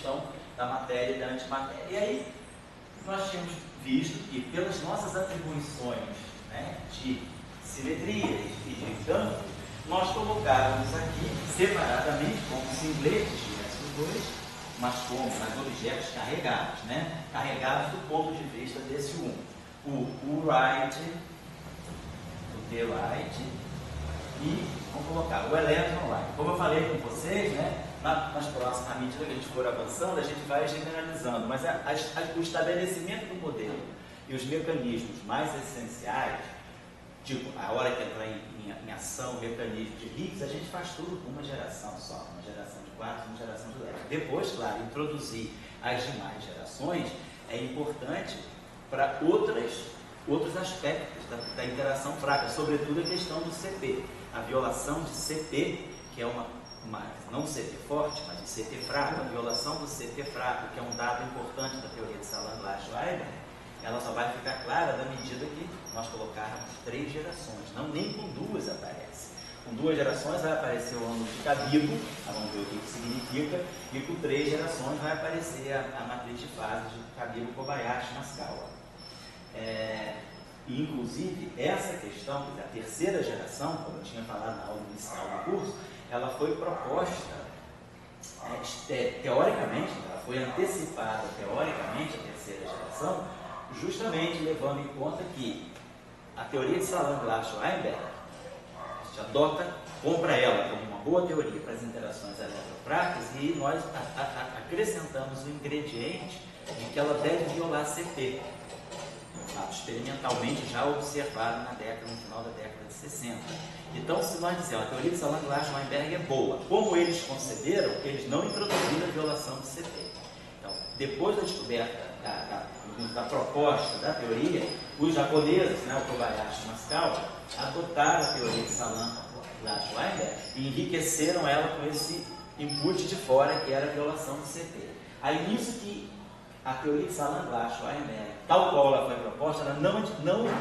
questão da matéria e da antimatéria. E aí, nós tínhamos visto que, pelas nossas atribuições, né, de simetrias e de campo, nós colocávamos aqui, separadamente, como singletes tivesse os dois, mas como objetos carregados, né? Carregados do ponto de vista desse o right, o the right, e vamos colocar o electron right. Como eu falei com vocês, né? Nas próximas, à medida que a gente for avançando, a gente vai generalizando, mas o estabelecimento do modelo e os mecanismos mais essenciais, tipo, a hora que entrar em ação o mecanismo de Higgs, a gente faz tudo com uma geração só, uma geração de quartos, uma geração de elétrons. Depois, claro, introduzir as demais gerações é importante para outros aspectos da interação fraca, sobretudo a questão do CP, a violação de CP, que é não CP forte, mas de CP fraco, a violação do CP fraco, que é um dado importante da teoria de Salan-Glass-Schreiber, ela só vai ficar clara na medida que nós colocarmos 3 gerações, não nem com 2 aparece. Com 2 gerações vai aparecer o ângulo de Cabibbo, vamos ver o que significa, e com 3 gerações vai aparecer a matriz de fases de Cabibbo, Kobayashi, Maskawa. E, inclusive, essa questão, a terceira geração, como eu tinha falado na aula inicial do curso, ela foi proposta, teoricamente, ela foi antecipada, teoricamente, a terceira geração, justamente levando em conta que a teoria de Salan-Glass-Schreiber, a gente adota, compra ela como uma boa teoria para as interações eletrofracas e nós acrescentamos o ingrediente de que ela deve violar CP, experimentalmente já observado no final da década de 60. Então, se nós dizemos a teoria de Salan-Glass-Schreiber é boa, como eles conceberam, eles não introduziram a violação do CP. Então, depois da descoberta da proposta da teoria, os japoneses, né, o Kobayashi e o Maskawa, adotaram a teoria de Salan-Glass-Schreiber e enriqueceram ela com esse input de fora, que era a violação do CP. Aí, nisso que a teoria de Salan-Glass-Schreiber, tal qual ela foi proposta, ela não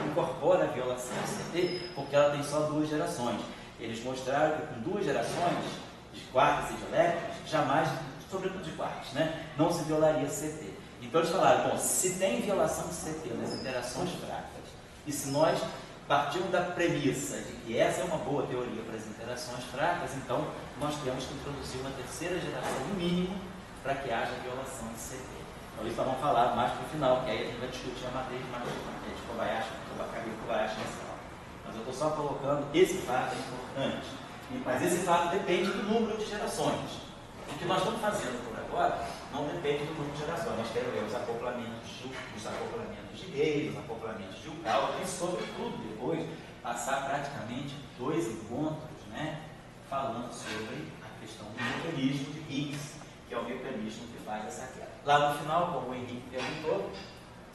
incorpora a violação do CP, porque ela tem só 2 gerações. Eles mostraram que com 2 gerações, de quarks e de elétrons, jamais, sobretudo de quarks, né, não se violaria CP. Então eles falaram, bom, se tem violação de CP nas interações fracas, e se nós partimos da premissa de que essa é uma boa teoria para as interações fracas, então nós temos que introduzir uma terceira geração, no mínimo, para que haja violação de CP. Então isso nós vamos falar mais para o final, que aí a gente vai discutir a matriz de Kobayashi, Kobayashi Maskawa. Mas eu estou só colocando, esse fato é importante, mas esse fato depende do número de gerações. O que nós estamos fazendo por agora não depende do número de gerações. Nós queremos ver os acoplamentos de Gay, os acoplamentos de Yukawa, e sobretudo depois passar praticamente 2 encontros, né, falando sobre a questão do mecanismo de Higgs, que é o mecanismo que faz essa queda. Lá no final, como o Henrique perguntou,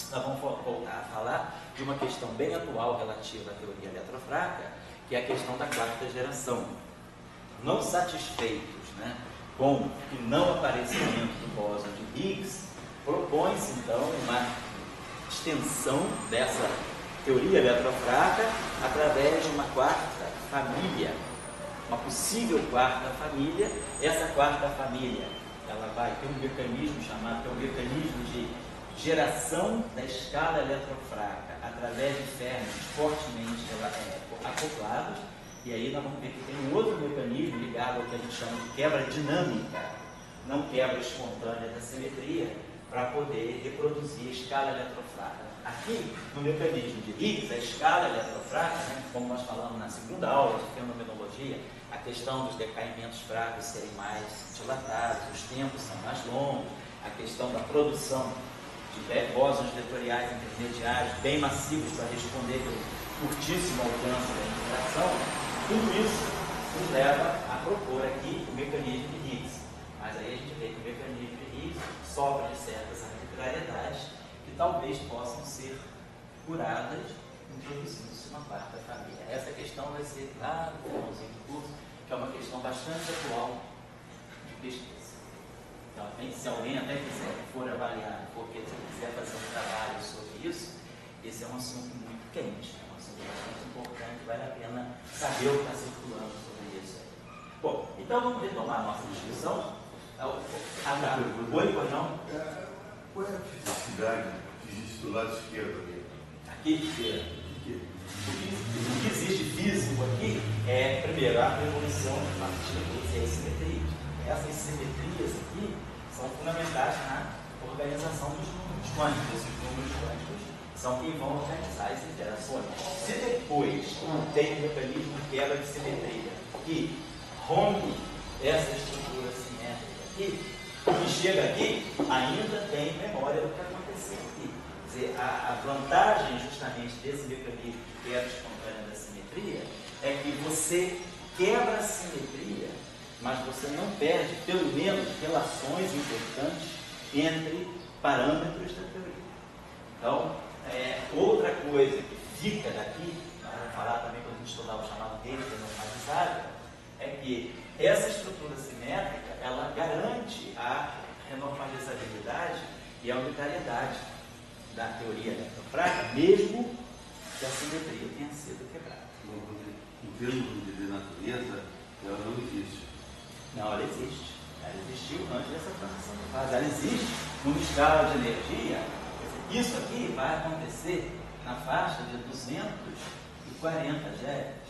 nós vamos voltar a falar de uma questão bem atual relativa à teoria eletrofraca, que é a questão da 4ª geração. Não satisfeitos, né, com o não aparecimento do bóson de Higgs, propõe-se então uma extensão dessa teoria eletrofraca através de uma 4ª família, uma possível 4ª família. Essa 4ª família, ela vai ter um mecanismo chamado, que é o mecanismo de geração da escala eletrofraca através de férmions fortemente acoplados. E aí nós vamos ver que tem um outro mecanismo ligado ao que a gente chama de quebra dinâmica, não quebra espontânea da simetria, para poder reproduzir a escala eletrofraca. Aqui, no mecanismo de Higgs, a escala eletrofraca, né, como nós falamos na segunda aula de fenomenologia, a questão dos decaimentos fracos serem mais dilatados, os tempos são mais longos, a questão da produção de bósons vetoriais intermediários bem massivos para responder pelo curtíssimo alcance da interação. Tudo isso nos leva a propor aqui o mecanismo de Higgs. Mas aí a gente vê que o mecanismo de Higgs sofre de certas arbitrariedades que talvez possam ser curadas introduzindo-se uma 4ª família. Essa questão vai ser lá no finalzinho do curso, que é uma questão bastante atual de pesquisa. Então, se alguém até for avaliar, porque se quiser fazer um trabalho sobre isso, esse é um assunto muito quente, é um assunto bastante importante, vale a pena saber o que está circulando sobre isso aí. Bom, então vamos retomar a nossa discussão. Oi, pois não? Qual é a fisicidade que existe do lado esquerdo ali? Aqui, o que existe físico aqui é, primeiro, a revolução de partículas e a simetria. Essas simetrias aqui são fundamentais na organização dos números quânticos. Esses números quânticos são quem vão organizar as interações. Se depois tem um mecanismo de quebra de simetria que rompe essa estrutura simétrica aqui, e chega aqui, ainda tem memória do que aconteceu aqui. Quer dizer, a vantagem justamente desse mecanismo de quebra espontânea da simetria é que você quebra a simetria, mas você não perde, pelo menos, relações importantes entre parâmetros da teoria. Então, outra coisa que fica daqui, nós vamos falar também quando a gente estudar o chamado rede normalizado, é que essa estrutura simétrica, ela garante a renormalizabilidade e a unitariedade da teoria eletrofrágil, mesmo que a simetria tenha sido quebrada. Em termos de natureza, ela não existe. Não, ela existe. Ela existiu antes dessa transição de fase. Ela existe numa escala de energia. Isso aqui vai acontecer na faixa de 240 GeV.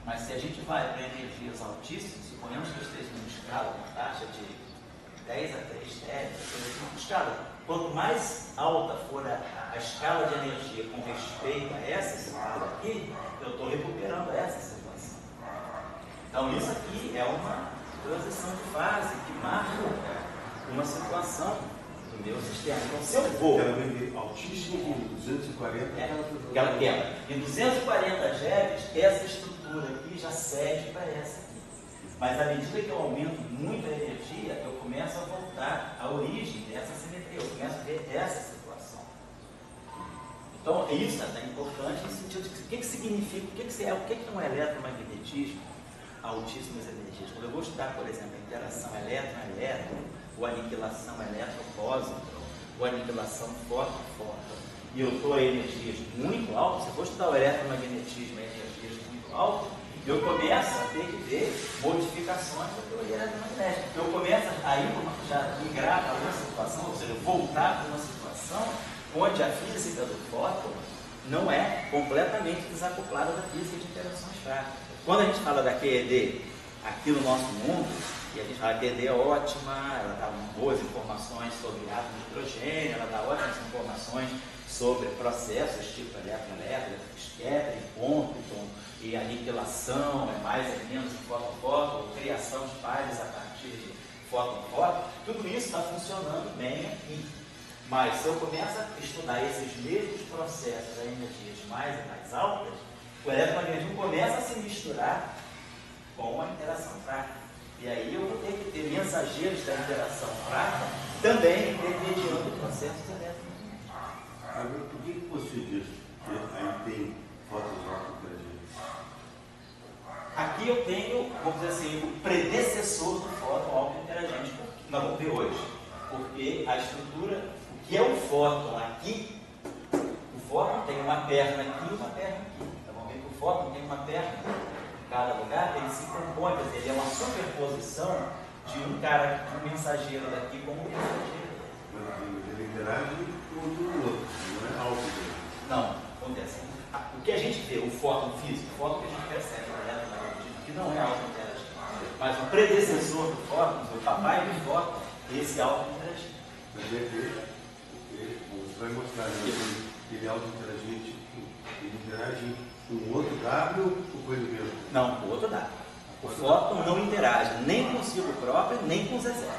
Mas se a gente vai para energias altíssimas, suponhamos que eu esteja numa escala, uma taxa de 10 a 3 TeV, uma escala, quanto mais alta for a escala de energia com respeito a essa escala aqui, eu estou recuperando essa situação. Então isso aqui é uma transição de fase que marca uma situação do meu sistema. Então se eu vou... Ela vem altíssimo com 240, ela quebra. Em 240 GeV, essa estrutura aqui já cede para essa aqui. Mas à medida que eu aumento muito a energia, eu começo a voltar à origem dessa simetria, eu começo a ver essa situação. Então, isso é importante no sentido de o que significa, o que é um eletromagnetismo a altíssimas energias. Quando eu vou estudar, por exemplo, a interação elétron-elétron, ou aniquilação elétron-pósitron, ou aniquilação fóton-fóton, e eu estou a energias muito altas, se eu vou estudar o eletromagnetismo a energias muito altas, eu começo a ter que ver modificações da teoria eletromagnética. Eu começo a já migrar para uma situação, ou seja, voltar para uma situação onde a física do fóton não é completamente desacoplada da física de interações frágeis. Quando a gente fala da QED aqui no nosso mundo, e a gente fala que a QED é ótima, ela dá boas informações sobre átomos de hidrogênio, ela dá ótimas informações sobre processos tipo elétron-elétron, scattering, Compton, e aniquilação, é mais ou menos fóton-fóton, criação de pares a partir de fóton-fóton, tudo isso está funcionando bem aqui. Mas se eu começo a estudar esses mesmos processos a energias mais e mais altas, o eletromagnetismo começa a se misturar com a interação fraca. E aí eu vou ter que ter mensageiros da interação fraca também intermediando processos eletromagnéticos. Agora, por que você diz que aí tem fótons auto-interagentes? Aqui eu tenho, vamos dizer assim, o predecessor do fóton auto-interagente, que nós vamos ver hoje. Porque a estrutura, o que é o fóton aqui, o fóton tem uma perna aqui e uma perna aqui. Então vamos ver que o fóton tem uma perna em cada lugar, ele se compõe, quer dizer, ele é uma superposição de um cara, um mensageiro daqui com um mensageiro. Ele interage com o outro, não é auto-interagente. Não, acontece. O que a gente vê, o fóton físico, o fóton que a gente percebe no eletromagnetismo, que não é auto-interagente, mas o predecessor do fóton, o papai do fóton, esse é auto-interagente. Mas é porque você vai mostrar que ele é auto-interagente, ele interage com o outro W ou com ele mesmo? Não, com o outro W. O fóton não interage nem consigo próprio, nem com o Z0.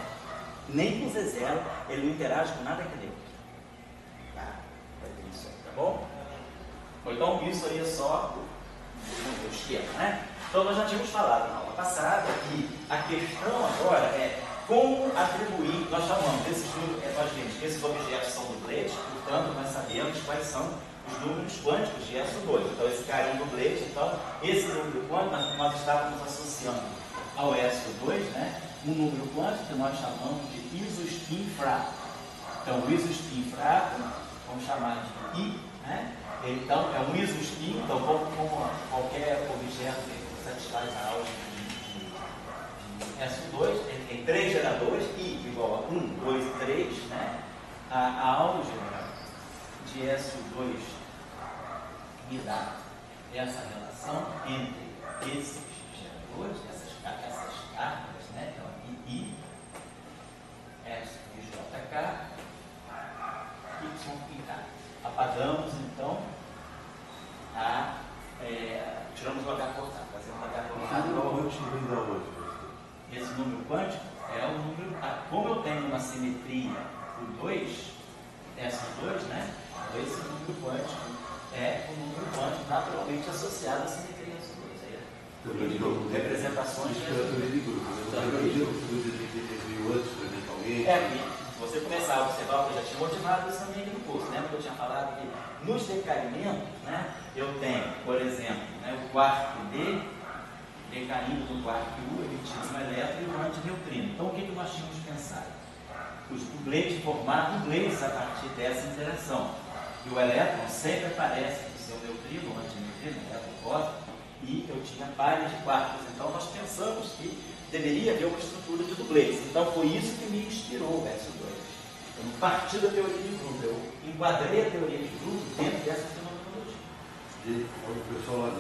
Nem com o Z0, ele não interage com nada que é neutro. Tá? Isso aí, tá bom? Então, isso aí é só o esquema, né? Então, nós já tínhamos falado na aula passada que a questão agora é como atribuir, nós chamamos desses números, nós vimos que esses objetos são dupletes, portanto, nós sabemos quais são os números quânticos de SO2. Então, esse cara é um duplete, então, esse número quântico nós estávamos associando ao SO2, né? Um número quântico que nós chamamos de isospin fraco. Então, o isospin fraco, vamos chamar de I, né? Então, é um isospin, então, como qualquer objeto que satisfaz a álgebra de SO2, ele tem 3 geradores, I igual a 1, 2 e 3, né? A álgebra de SO2 me dá essa relação entre esses geradores, essas cargas, né? Então, aqui I, S de JK, Y e K. Apagamos, então, tiramos o H cortado, fazendo o H cortado. Esse número quântico é o número, como eu tenho uma simetria por 2, S2, né? Então esse número quântico é o número quântico naturalmente associado à simetria S2. Aí, representações de se você começar a observar, eu já tinha motivado isso também aqui no curso, lembra que eu tinha falado que nos decaimentos, né, eu tenho, por exemplo, né, o quark D decaindo do quark U, emitindo um elétron e um antineutrino. Então, o que nós tínhamos pensado? Os dubletes, formar dubletes a partir dessa interação. E o elétron sempre aparece no seu neutrino, o antineutrino, o elétron próton, e eu tinha pares de quarks. Então, nós pensamos que deveria haver uma estrutura de dubletes. Então, foi isso que me inspirou o SO2. Eu parti da teoria de grupo, eu enquadrei a teoria de grupo dentro dessa fenomenologia. O pessoal lá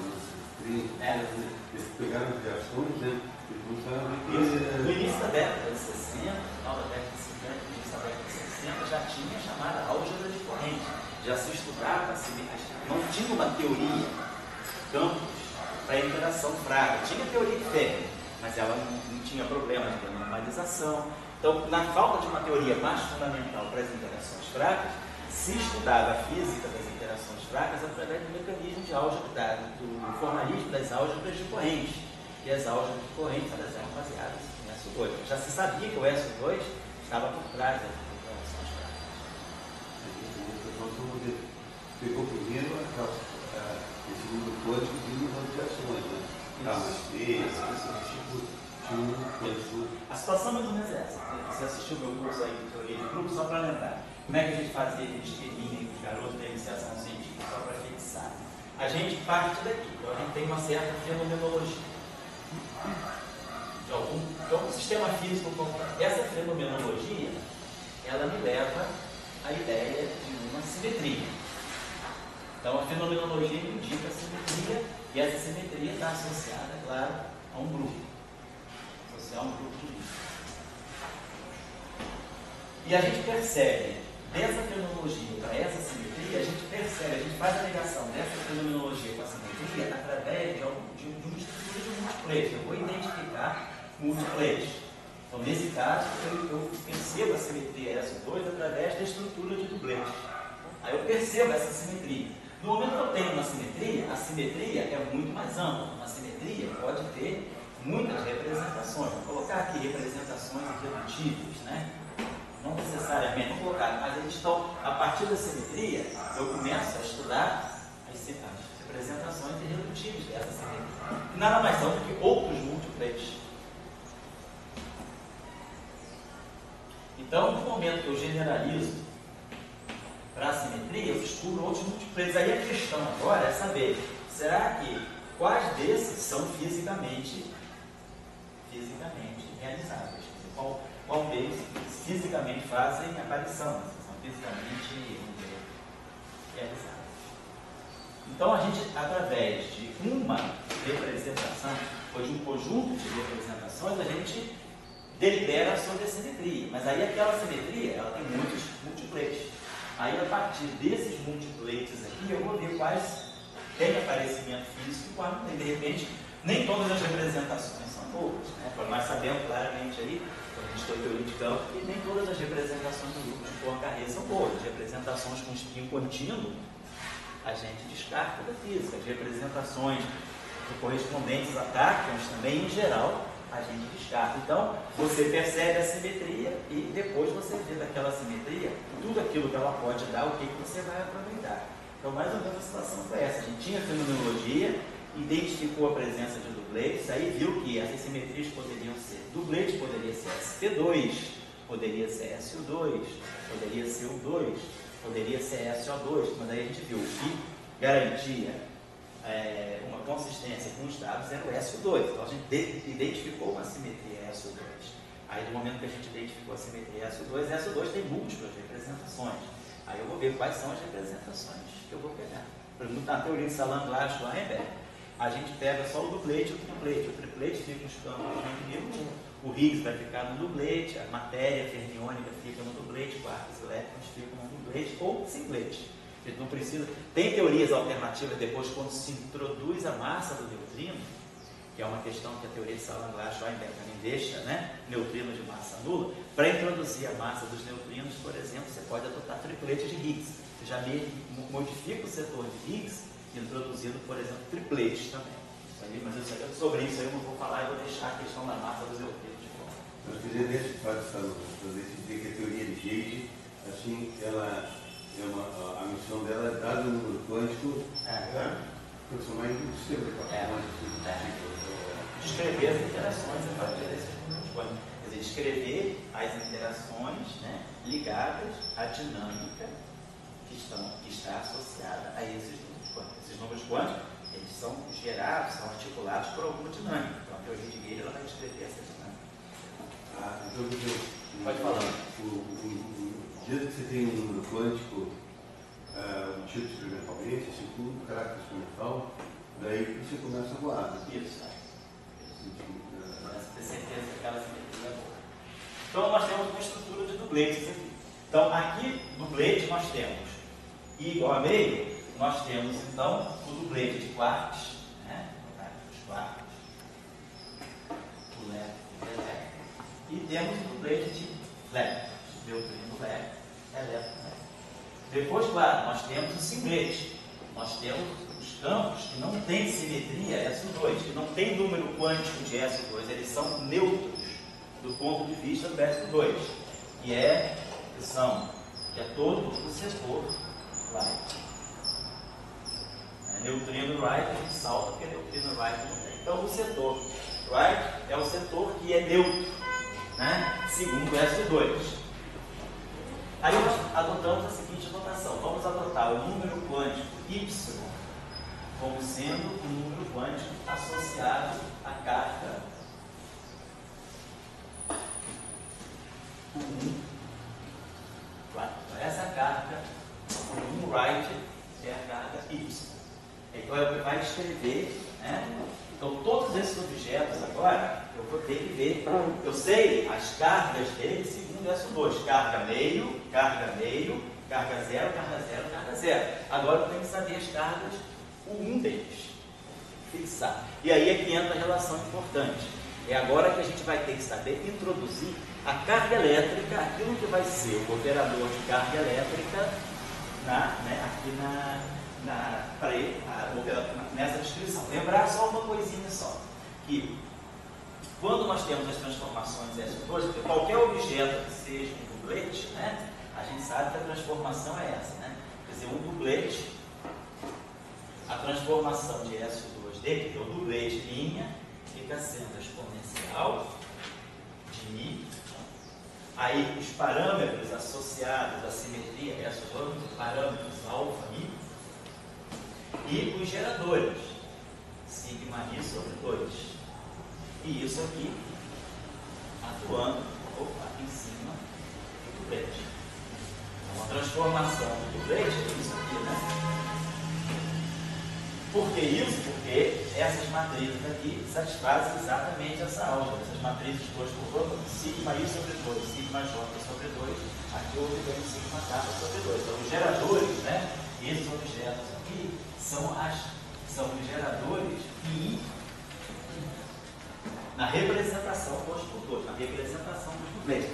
eles pegaram as reações, né? No início da década de 60, final da década de 50, início da década de 60, já tinha a chamada álgebra de corrente. Já se estudava, não tinha uma teoria, campos, para interação fraca. Tinha teoria de Fermi, mas ela não tinha problema de normalização. Então, na falta de uma teoria mais fundamental para as interações fracas, se estudava a física das interações fracas através do mecanismo de álgebra, do formalismo das álgebras de corrente. E as álgebras de corrente elas eram baseadas em SO2. Já se sabia que o SO2 estava por trás das interações fracas. Pegou primeiro esse número quântico de radiações, né? A situação mais ou menos é essa. Você assistiu meu curso aí de teoria de grupo, só para lembrar. Como é que a gente fazia aquele esqueminha dos garotos da iniciação científica, só para fixar? A gente parte daqui, então a gente tem uma certa fenomenologia de algum sistema físico complexo. Essa fenomenologia, ela me leva à ideia de uma simetria. Então a fenomenologia indica a simetria, e essa simetria está associada, claro, a um grupo. Associar um grupo de lixo. E a gente percebe, dessa fenomenologia para essa simetria, a gente faz a ligação dessa fenomenologia com a simetria através de uma estrutura de múltiplex. Eu vou identificar múltiplex. Então, nesse caso, eu percebo a simetria S2 através da estrutura de duplex. Aí eu percebo essa simetria. No momento que eu tenho uma simetria, a simetria é muito mais ampla. Uma simetria pode ter muitas representações. Vou colocar aqui representações irredutíveis, né? Não necessariamente, vou colocar, mas então, a partir da simetria, eu começo a estudar as representações irredutíveis dessa simetria. Que nada mais são do que outros múltiplex. Então, no momento que eu generalizo para a simetria, eu descubro outros múltiplex. Aí a questão agora é saber, será que quais desses são fisicamente realizáveis? Qual deles fisicamente fazem aparição, são fisicamente realizáveis? Então, a gente, através de uma representação, ou de um conjunto de representações, a gente delibera sobre a simetria. Mas aí aquela simetria, ela tem muitos múltiplex. Aí, a partir desses múltiplex aqui, eu vou ver quais têm aparecimento físico e quais não tem. De repente, nem todas as representações são boas, né? Nós sabemos claramente aí, quando a gente tem teoria de campo, que nem todas as representações do grupo de Poincaré são boas. As representações com espinho contínuo, a gente descarta da física. As representações correspondentes a táquions também, em geral, a gente descarta. Então, você percebe a simetria e depois você vê daquela simetria tudo aquilo que ela pode dar, o que você vai aproveitar. Então, mais ou menos a situação foi essa. A gente tinha fenomenologia, identificou a presença de dupletes, aí viu que essas simetrias poderiam ser dupletes, poderia ser SP2, poderia ser SO2, poderia ser U2, poderia ser SO2, mas aí a gente viu que garantia uma consistência com os dados era o SO2. Então a gente identificou uma simetria SO2. Aí no momento que a gente identificou a simetria SO2 tem múltiplas representações. Aí eu vou ver quais são as representações que eu vou pegar. Por exemplo, na teoria de Salam-Glass-Weinberg, a gente pega só o duplete e o triplete. O triplete fica nos campos junto, o Higgs vai ficar no duplete, a matéria fermiônica fica no duplete, quarks elétrons ficam no duplete ou simplete. A gente não precisa. Tem teorias alternativas depois, quando se introduz a massa do neutrino, que é uma questão que a teoria de Salam-Glass-Weinberg também deixa, né? Neutrinos de massa nula. Para introduzir a massa dos neutrinos, por exemplo, você pode adotar triplete de Higgs. Você já modifica o setor de Higgs, introduzindo, por exemplo, tripletes também. Mas sobre isso eu não vou falar, eu vou deixar a questão da massa dos neutrinos de fora. Eu queria nesse fato de dizer que a teoria de Gage, assim, ela a missão dela é dar o número quântico, transformar em um sistema descrever as interações a partir desses números quânticos. Quer dizer, descrever as interações, né, ligadas à dinâmica que está associada a esses números quânticos. Esses números quânticos, eles são gerados, são articulados por alguma dinâmica. Então a teoria de Gage ela vai descrever essa dinâmica. Então, pode falar. O dia que você tem um número quântico, um tipo experimentalmente, segundo o caráter experimental, daí você começa a voar. Isso. Começa a ter certeza que aquela simetria é boa. Então nós temos uma estrutura de dupletes aqui. Então aqui, duplete, nós temos I igual a meio, nós temos então o duplete de quarks, né? Os quarks, o lepton e o elétron, e temos o duplete de lepton, neutrino lepton, elétron lepton. Depois, claro, nós temos o simplete, nós temos os campos que não têm simetria SO2, que não tem número quântico de SO2, eles são neutros do ponto de vista do SO2, que é todo o setor right. Neutrino right, a gente salta porque neutrino right não tem. Então o setor right é o setor que é neutro, né, segundo o SO2. Aí nós adotamos a seguinte notação: vamos adotar o número quântico Y como sendo um número quântico associado à carga 1. Essa carga 1 right é a carga Y. Então é o que vai descrever, né? Então todos esses objetos agora eu vou ter que ver. Eu sei as cargas deles segundo SO2. Carga meio, carga zero, carga zero, carga zero. Agora eu tenho que saber as cargas, o 1 deles. Fixar. E aí é que entra a relação importante. É agora que a gente vai ter que saber introduzir a carga elétrica, aquilo que vai ser o operador de carga elétrica nessa descrição. Lembrar só uma coisinha só, que quando nós temos as transformações SO2, qualquer objeto que seja um duplete, né, a gente sabe que a transformação é essa, né? Quer dizer, um duplete, a transformação de SO2 dele, que é o duplete linha, fica sendo exponencial de I. Aí os parâmetros associados à simetria SO2, os parâmetros alfa I, e os geradores, sigma I sobre 2. E isso aqui, atuando em cima do duplete. Uma transformação do duplete é isso aqui, né? Por que isso? Porque essas matrizes aqui satisfazem exatamente essa álgebra. Essas matrizes 2 por 2, sigma I sobre 2, sigma J sobre 2, aqui eu ganho sigma K sobre 2. Então os geradores, né? Esses objetos aqui são os geradores I na representação 2 por 2, na representação dos dupletes.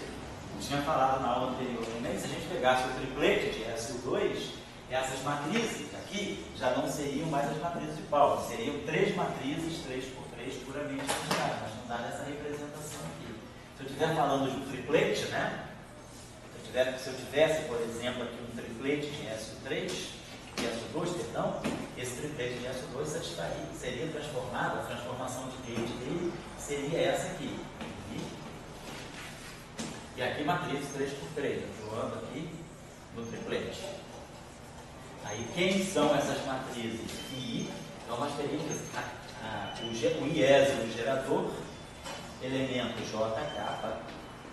Eu tinha falado na aula anterior também, se a gente pegasse o triplete de SO2, essas matrizes aqui já não seriam mais as matrizes de Pauli, seriam 3 matrizes, 3 por 3, puramente lineares, mas não dá essa representação aqui. Se eu estiver falando de um triplete, né? Se eu tivesse, por exemplo, aqui um triplete de SO2, perdão, esse triplete de SO2 satisfaria, seria transformado, a transformação de gauge dele seria essa aqui. E aqui matriz 3 por 3, eu ando aqui no triplete. Aí quem são essas matrizes? I, Então nós teríamos o iésio, o gerador, elemento JK,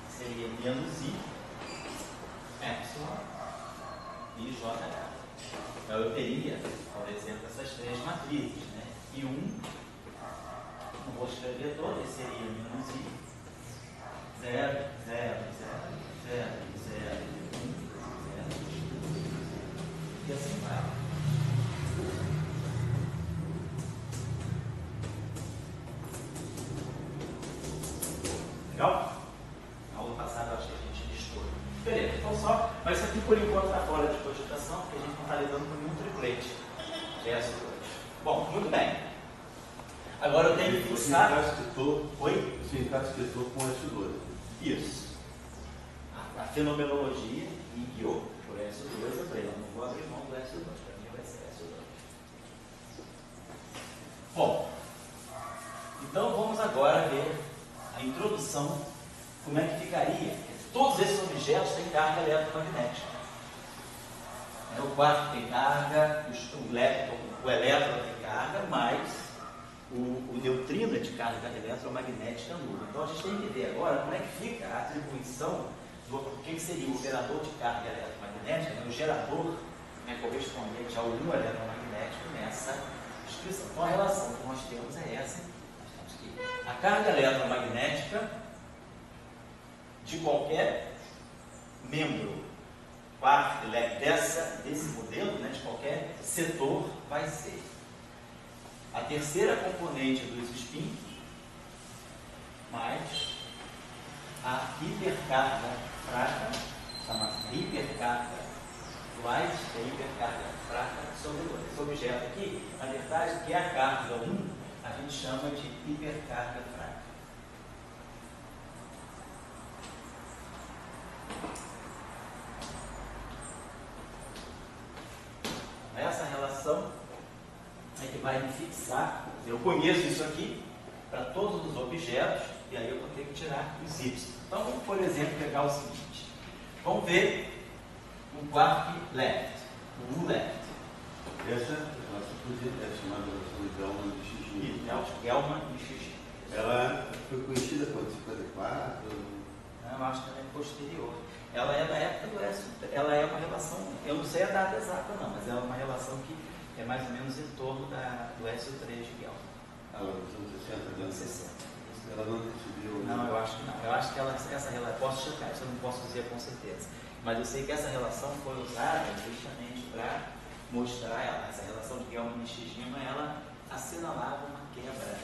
seria menos I, epsilon e JK. Então eu teria, por exemplo, essas três matrizes, né? I1, não vou escrever todas, seria menos I, 0, 0, 0, 0, 0, 0, 1, 0, e assim vai. Legal? Na aula passada eu acho que a gente listou. Beleza, então só, mas isso aqui por enquanto está fora de cogitação, porque a gente não está lidando com nenhum triplete. S2. Bom, muito bem. Agora eu tenho que fixar. Oi? Você encasquetou com S2. Isso. A fenomenologia me guiou por S2. Eu falei, não vou abrir mão do S2, para mim vai ser S2. Bom, então vamos agora ver a introdução, como é que ficaria. Todos esses objetos têm carga eletromagnética. O quarto tem carga, o elétron tem carga, mas o neutrino é de carga eletromagnética nula. Então a gente tem que ver agora como é que fica a atribuição do que seria o gerador de carga eletromagnética, né? O gerador, né, correspondente ao 1 eletromagnético nessa descrição. Então a relação que nós temos é essa. Nós temos que a carga eletromagnética de qualquer membro desse modelo, né, de qualquer setor, vai ser a terceira componente dos spins mais a hipercarga fraca, chamada hipercarga light, que é hipercarga fraca sobre o outro. Esse objeto aqui, na verdade, que é a carga 1, a gente chama de hipercarga fraca. Essa relação é que vai me fixar. Eu conheço isso aqui para todos os objetos e aí eu vou ter que tirar os y. Então vamos, por exemplo, pegar o seguinte. Vamos ver o quark left, o U left. Essa é chamada de Gell-Mann de Xixi. Gell-Mann de Xixi. Ela foi conhecida quando 54? Não, eu acho que ela é posterior. Ela é da época do S. Ela é uma relação, eu não sei a data exata não, mas ela é uma relação que é mais ou menos em torno do SO3 de Gell-Mann. Ela dos anos 60? Anos 60. Ela não recebeu? Não, eu acho que não. Eu acho que essa relação, posso checar, isso eu não posso dizer com certeza. Mas eu sei que essa relação foi usada justamente para mostrar essa relação de Gell-Mann e Shijima, ela assinalava uma quebra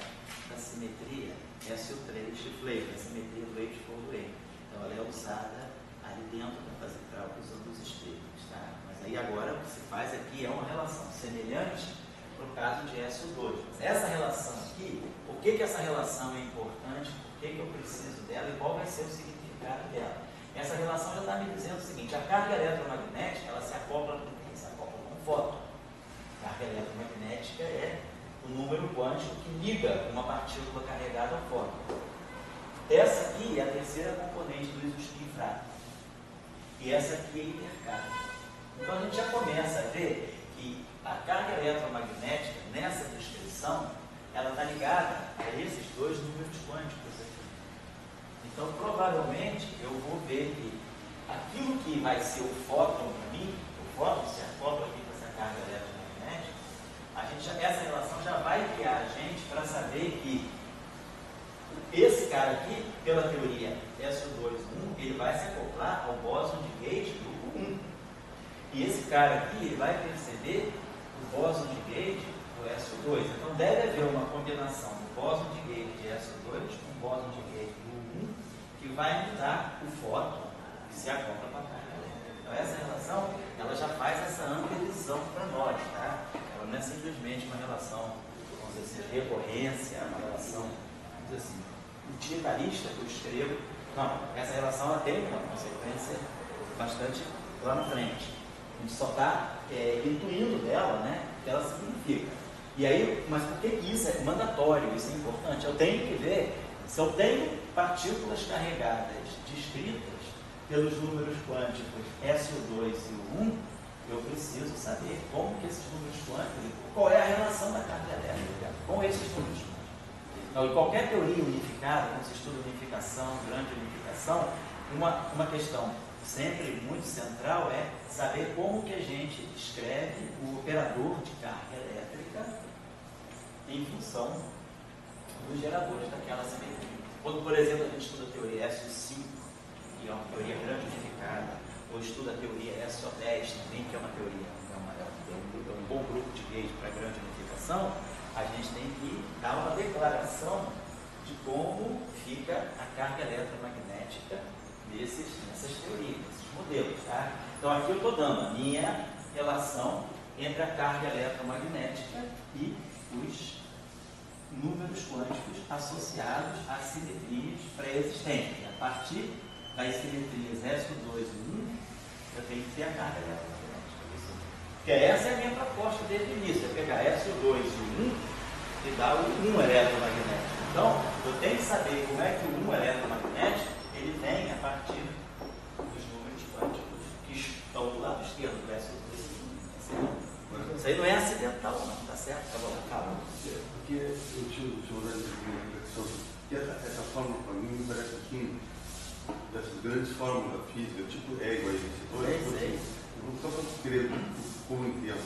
da simetria SO3 de Flavor, a simetria do eixo por do eixo. Então ela é usada ali dentro para fazer cálculos dos espíritos, tá? Mas aí agora o que se faz aqui é uma relação semelhante no caso de SO2. Mas essa relação aqui, por que essa relação é importante, por que eu preciso dela e qual vai ser o significado dela? Essa relação já está me dizendo o seguinte: a carga eletromagnética, ela se acopla com quem? Se acopla com o fóton. A carga eletromagnética é o número quântico que liga uma partícula carregada ao fóton. Essa aqui é a terceira componente do isospin fraco. E essa aqui é a intercarga. Então a gente já começa a ver que a carga eletromagnética, nessa descrição, ela está ligada a esses dois números quânticos aqui. Então, provavelmente, eu vou ver que aquilo que vai ser o fóton para mim, o fóton se acopla aqui com essa carga eletromagnética, essa relação já vai guiar a gente para saber que esse cara aqui, pela teoria SO2, ele vai se acoplar ao bóson de Gauge grupo 1. E esse cara aqui, ele vai perceber o bóson de Gauge do SO2. Então deve haver uma combinação do bóson de Gauge de SO2 com o bóson de Gauge grupo 1, que vai me dar o fóton que se acopla para a carga elétrica. Então essa relação, ela já faz essa ampla visão para nós, tá? Ela não é simplesmente uma relação, vamos dizer assim, de recorrência, uma relação, vamos dizer assim, utilitarista que eu escrevo. Não, essa relação ela tem uma consequência bastante lá na frente. A gente só está intuindo dela, né, o que ela significa. E aí, mas por que isso é mandatório? Isso é importante. Eu tenho que ver se eu tenho partículas carregadas descritas pelos números quânticos SO2 e o 1, eu preciso saber como que esses números quânticos, qual é a relação da carga elétrica com esses números quânticos. Então, em qualquer teoria unificada, quando se estuda unificação, grande unificação, uma questão sempre muito central é saber como que a gente escreve o operador de carga elétrica em função dos geradores daquela simetria. Quando, por exemplo, a gente estuda a teoria SO5, que é uma teoria grande unificada, ou estuda a teoria SO10 também, que é uma teoria, é um bom grupo de gays para grande unificação, a gente tem que dar uma declaração de como fica a carga eletromagnética nessas teorias, nesses modelos. Tá? Então aqui eu estou dando a minha relação entre a carga eletromagnética e os números quânticos associados a simetrias pré-existentes. A partir das simetrias SO2 e 1, eu tenho que ter a carga eletromagnética. Porque essa é a minha proposta desde o início, é pegar SO2 e 1 e dar o 1 eletromagnético. Então, eu tenho que saber como é que o 1 eletromagnético ele vem a partir dos números quânticos que estão do lado esquerdo do SO2 e 1. Isso aí não é acidental, não, tá certo? Acabou. Porque eu tinha uma reflexão que essa fórmula para mim me parece assim, dessas grandes fórmulas da física, tipo E igual a gente. Eu não estou querendo como entendo.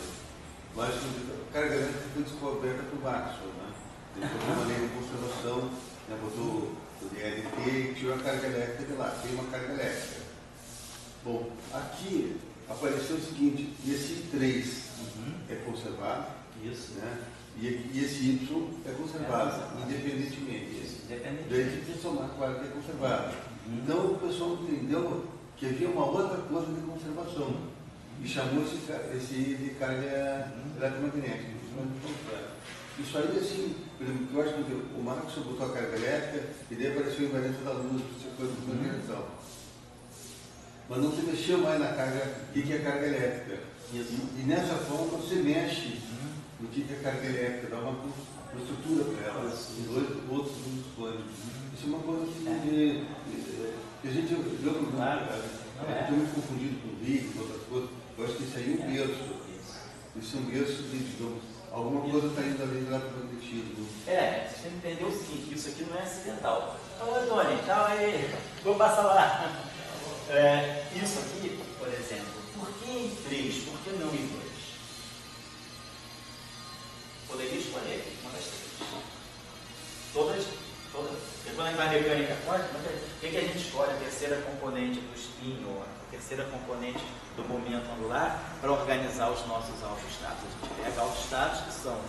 Mas a carga elétrica foi descoberta por Maxwell, né? Ele botou uma lei de conservação, né? Botou o DLT e tirou a carga elétrica de lá, tem uma carga elétrica. Bom, aqui apareceu o seguinte, esse I3 é conservado, isso, né? E esse Y é conservado, independentemente. Isso, independentemente. Daí tem que somar qual que é conservado. Então o pessoal entendeu que havia uma outra coisa de conservação e chamou esse de carga eletromagnética. Isso aí, assim, por exemplo, eu acho que o Maxwell botou a carga elétrica e daí apareceu a invariância da luz, essa coisa de direção. Mas não se mexeu mais na carga, o que é carga elétrica. E nessa forma você mexe no que é carga elétrica, dá uma estrutura para ela, em dois outros mundos quânticos. Isso é uma coisa assim, que a gente, eu estou muito confundido com vídeo, com outras coisas. Eu acho que isso aí é um berço. Isso é um berço de, digamos, alguma coisa está indo além do magnetismo. Você tem que entender o seguinte, isso aqui não é acidental. Ô, Antônio, então aí, vou passar lá. Isso aqui, por exemplo, por que em 3, por que não em 2? Poderia escolher uma das 3. Todas. Porque quando a gente vai mecânica quântica, o que a gente escolhe? A terceira componente do spin, ou a terceira componente do momento angular, para organizar os nossos autoestados. A gente pega autoestados que são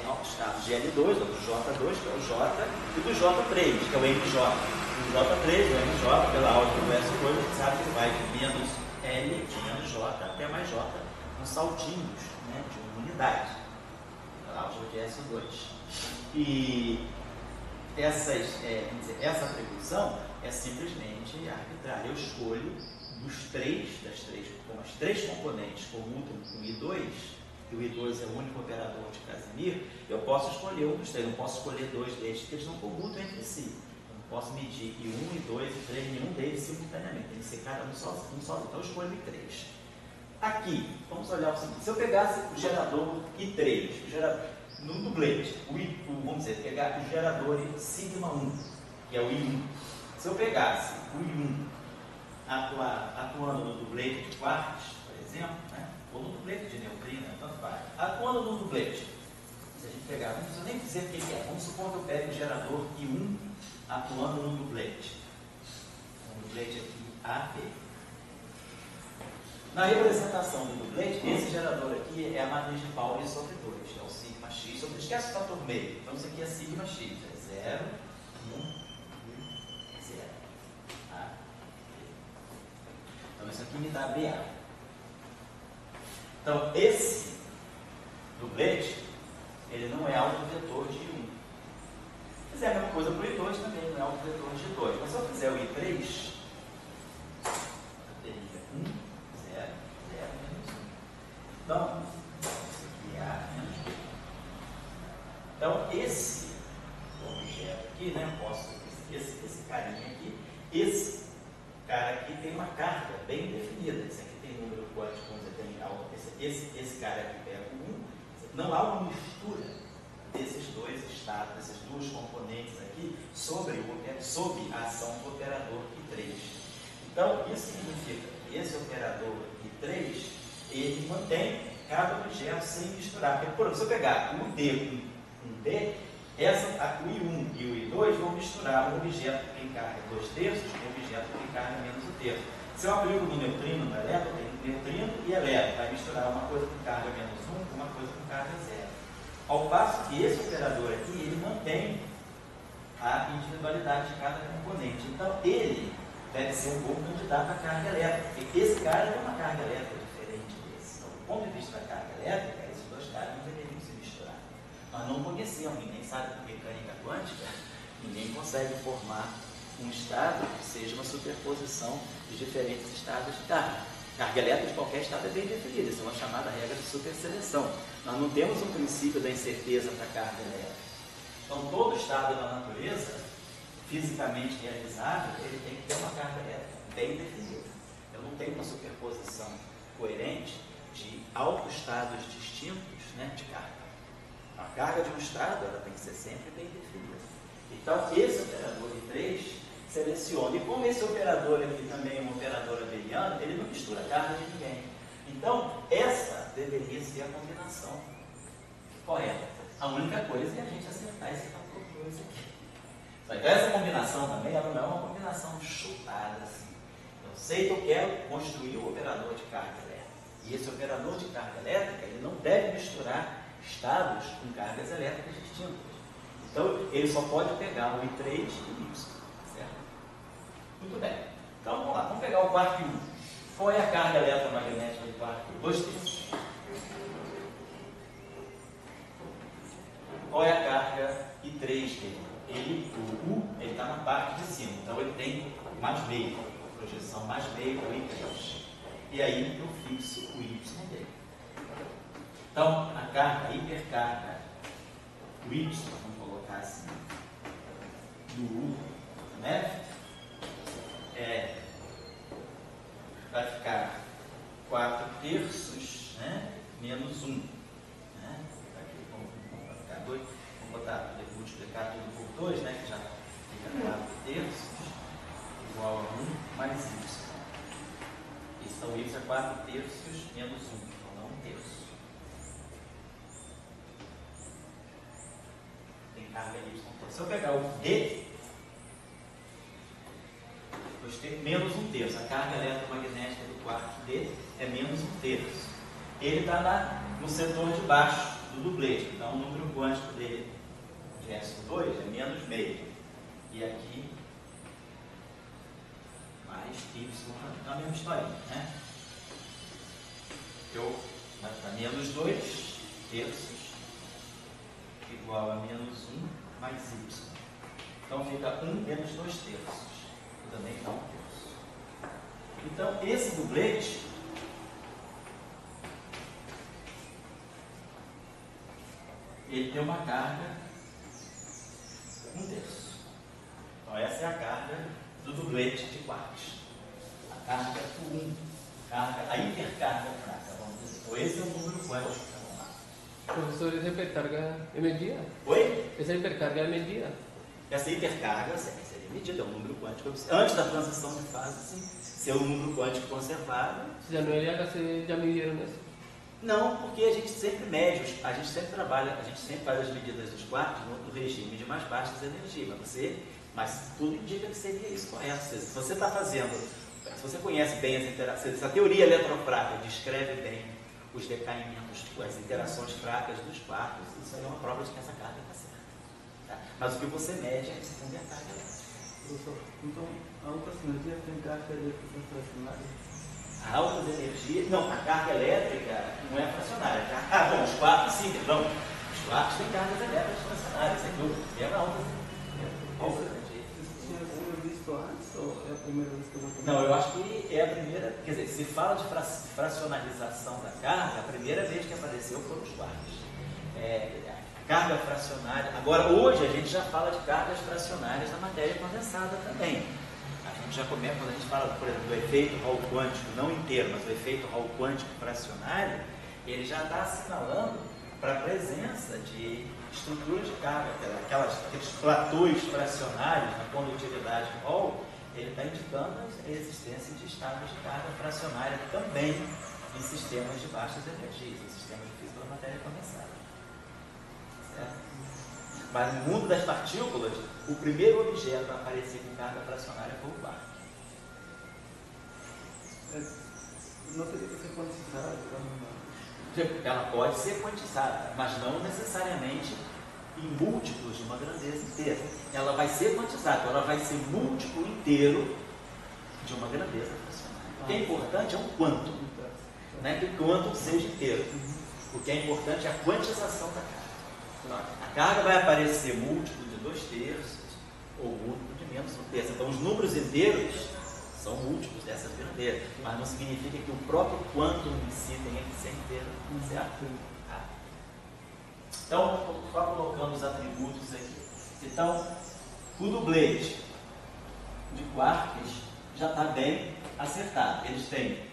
autoestados de L2, ou do J2, que é o J, e do J3, que é o MJ. O J3, o MJ, pela álgebra do S2, a gente sabe que vai de menos L, de menos J, até mais J, com saltinhos, né, de uma unidade. Pela álgebra de S2. E essa atribuição é simplesmente arbitrária. Eu escolho como as 3 componentes comutam com o I2, e o I2 é o único operador de Casimir, eu posso escolher um dos 3, não posso escolher 2 deles, porque eles não comutam entre si. Eu não posso medir I1, I2 e 3, nenhum deles simultaneamente, tem que ser cada um só. Então eu escolho I3. Aqui, vamos olhar o seguinte, se eu pegasse o gerador I3, no dublete, vamos dizer, pegar o gerador sigma 1, que é o I1. Se eu pegasse o I1 atuando no dublete de quarks, por exemplo, né? Ou no dublete de neutrina, tanto faz. Atuando no dublete, se a gente pegar, não precisa nem dizer o que é, vamos supor que eu pegue o gerador I1 atuando no dublete. Um dublete aqui AB. Na representação do dublete, esse gerador aqui é a matriz de Pauli sobre 2, é o sigma x sobre. Esquece o fator meio, então isso aqui é sigma x, é 0, 1 e 0. Tá? Então isso aqui me dá BA. Então esse dublete, ele não é autovetor de 1. Se fizer a mesma coisa para o I2 também, não é autovetor de 2. Mas se eu fizer o I3, eu teria 1, 0, 0, menos 1. Então, isso aqui é A menos B. Então, esse objeto aqui, né, esse carinha aqui, esse cara aqui tem uma carga bem definida. Esse aqui tem número quântico, quando você tem algo esse cara aqui pega o 1, não há uma mistura desses dois estados, desses dois componentes aqui, sob a ação do operador I3. Então, isso significa que esse operador I3, ele mantém cada objeto sem misturar. Porque, por exemplo, se eu pegar o D com um D, o I1 e o I2 vão misturar um objeto que tem carga 2/3 com um objeto que tem carga menos 1/3. Se eu aplico no neutrino, no elétron, tem neutrino e elétron, vai misturar uma coisa com carga menos 1 com uma coisa com carga 0. Ao passo que esse operador aqui, ele mantém a individualidade de cada componente. Então, ele deve ser um bom candidato à carga elétrica, porque esse cara tem uma carga elétrica diferente desse. Então, do ponto de vista da carga elétrica, esses dois caras não deveriam se misturar. Nós não conhecemos, ninguém sabe de mecânica quântica, ninguém consegue formar um estado que seja uma superposição de diferentes estados de carga. Carga elétrica de qualquer estado é bem definida, isso é uma chamada regra de superseleção. Nós não temos um princípio da incerteza para a carga elétrica. Então, todo estado da natureza, fisicamente realizável, ele tem que ter uma carga elétrica bem definida. Eu não tenho uma superposição coerente de autoestados distintos, né, de carga. A carga de um estado ela tem que ser sempre bem definida. Então, esse operador I3 seleciona. E como esse operador aqui também é um operador abeliano, ele não mistura a carga de ninguém. Então, essa deveria ser a combinação correta. A única coisa é a gente acertar esse fator 2 aqui. Então, essa combinação também ela não é uma combinação chutada assim. Eu sei que eu quero construir o operador de carga elétrica. E esse operador de carga elétrica, ele não deve misturar estados com cargas elétricas distintas. Então, ele só pode pegar o I3 e o Y. Certo? Muito bem. Então, vamos lá. Vamos pegar o quark 1. Qual é a carga eletromagnética do quark 1? 2/3. Qual é a carga I3 dele? O U está na parte de cima. Então, ele tem mais meio. Projeção mais meio para o I3. E aí, eu fixo o Y dele. Então, a carga, a hipercarga, o Y, vamos colocar assim, do U, né? Vai ficar 4/3, né? Menos 1. Né? Aqui, vai ficar 2. Vamos multiplicar tudo por 2, né? Que já fica 4/3 igual a 1 mais Y. Então, Y é 4/3 menos 1, então não 1/3. Tem carga Y. Se eu pegar o D, eu tenho menos 1/3. A carga eletromagnética do quark D é menos 1/3. Ele está no setor de baixo do dublete. Então, o número quântico dele, verso 2, é menos meio. E aqui, mais Y, na mesma historinha, né? Vai para menos 2/3 igual a menos 1 mais Y. Então fica 1 menos 2/3. Que também dá 1/3. Então esse dublete ele tem uma carga 1/3. Então essa é a carga do dublete de quarks. A carga 1, a hipercarga fraca, vamos dizer. Então esse é o número quântico. Vamos lá. Professor, essa hipercarga é medida? Oi? Essa hipercarga é medida? Essa hipercarga seria medida, é um número quântico. Antes da transição de fase, sim, ser um número quântico conservado. Já não é LHC, já mediram isso? Não, porque a gente sempre mede, a gente sempre trabalha, a gente sempre faz as medidas dos quarks no regime de mais baixas energias. Mas tudo indica que seria isso correto. Se você está fazendo, se você conhece bem as interações, se a teoria eletrofrágil descreve bem os decaimentos, as interações fracas dos quarks, isso aí é uma prova de que essa carga está certa. Tá? Mas o que você mede é responder a carga elétrica. Então, a altas energias tem carga elétrica fracionária? A altas energias, não, a carga elétrica não é fracionária. Bom, os quarks sim, não. Os quarks têm cargas elétricas fracionárias, sem dúvida. É uma altas energias. Tinha sido visto antes ou é a primeira vez que eu vou ter? Não, eu acho que é a primeira, quer dizer, se fala de fracionalização da carga, a primeira vez que apareceu foram os quarks. Carga fracionária. Agora, hoje a gente já fala de cargas fracionárias na matéria condensada também. A gente já começa, quando a gente fala, por exemplo, do efeito Hall quântico, não inteiro, mas o efeito Hall quântico fracionário, ele já está assinalando para a presença de estruturas de carga, aqueles platôs fracionários na condutividade Hall, ele está indicando a existência de estados de carga fracionária também em sistemas de baixas energias, em sistemas de física da matéria condensada. Certo? Mas no mundo das partículas, o primeiro objeto a aparecer com carga fracionária foi o quark. Não teria que ser quantizado, Ela pode ser quantizada, mas não necessariamente em múltiplos de uma grandeza inteira. Ela vai ser quantizada, ela vai ser múltiplo inteiro de uma grandeza fracionária. O que é importante é um quantum, não é que o quantum seja inteiro. O que é importante é a quantização da carga. A carga vai aparecer múltiplo de 2/3 ou múltiplo de menos 1/3. Então, os números inteiros são múltiplos dessas grandezas, mas não significa que o próprio quantum em si tenha que ser inteiro, certo? Então, só colocando os atributos aqui. Então, o dublete de quarks já está bem acertado. Eles têm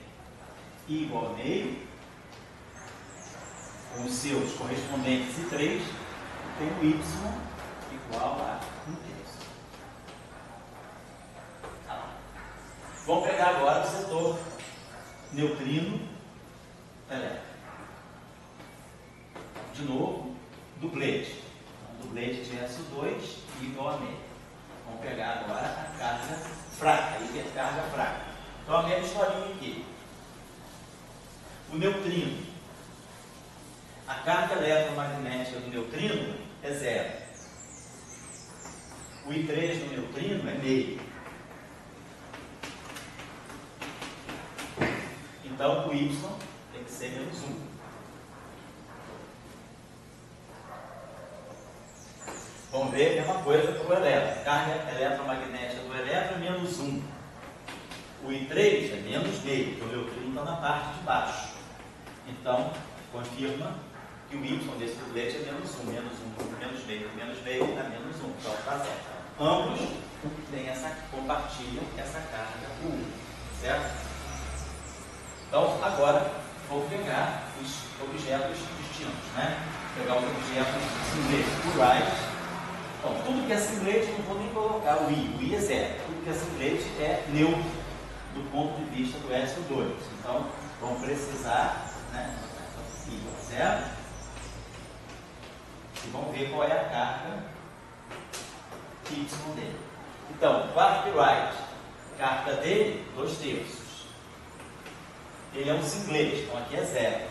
I igual a meio, com os seus correspondentes I3, tem o Y igual a 1/3. Vamos pegar agora o setor neutrino elétrico. De novo, dublete. Então, dublete de SO2 igual a meio. Vamos pegar agora a carga fraca, a hipercarga fraca. Então, a mesma historinha aqui. O neutrino. A carga eletromagnética do neutrino é 0. O I3 do neutrino é meio. Então, o Y tem que ser menos 1. Vamos ver a mesma coisa para o elétron. Carga eletromagnética do elétron é menos 1. O I3 é menos meio, porque o neutrino está na parte de baixo. Então, confirma que o Y desse dublete é menos 1. Menos meio dá menos 1. Então, está certo. Ambos compartilham essa carga 1. Certo? Então, agora, vou pegar os objetos distintos, né? Vou pegar os objetos singletes por right. Então, tudo que é singlete, eu não vou nem colocar o I. O I é 0. Tudo que é singlete é neutro, do ponto de vista do SO2. Então, vamos precisar, né? I, certo? E vamos ver qual é a carga Y dele. Então, quark right, carga dele, 2/3. Ele é um singlete, então aqui é 0.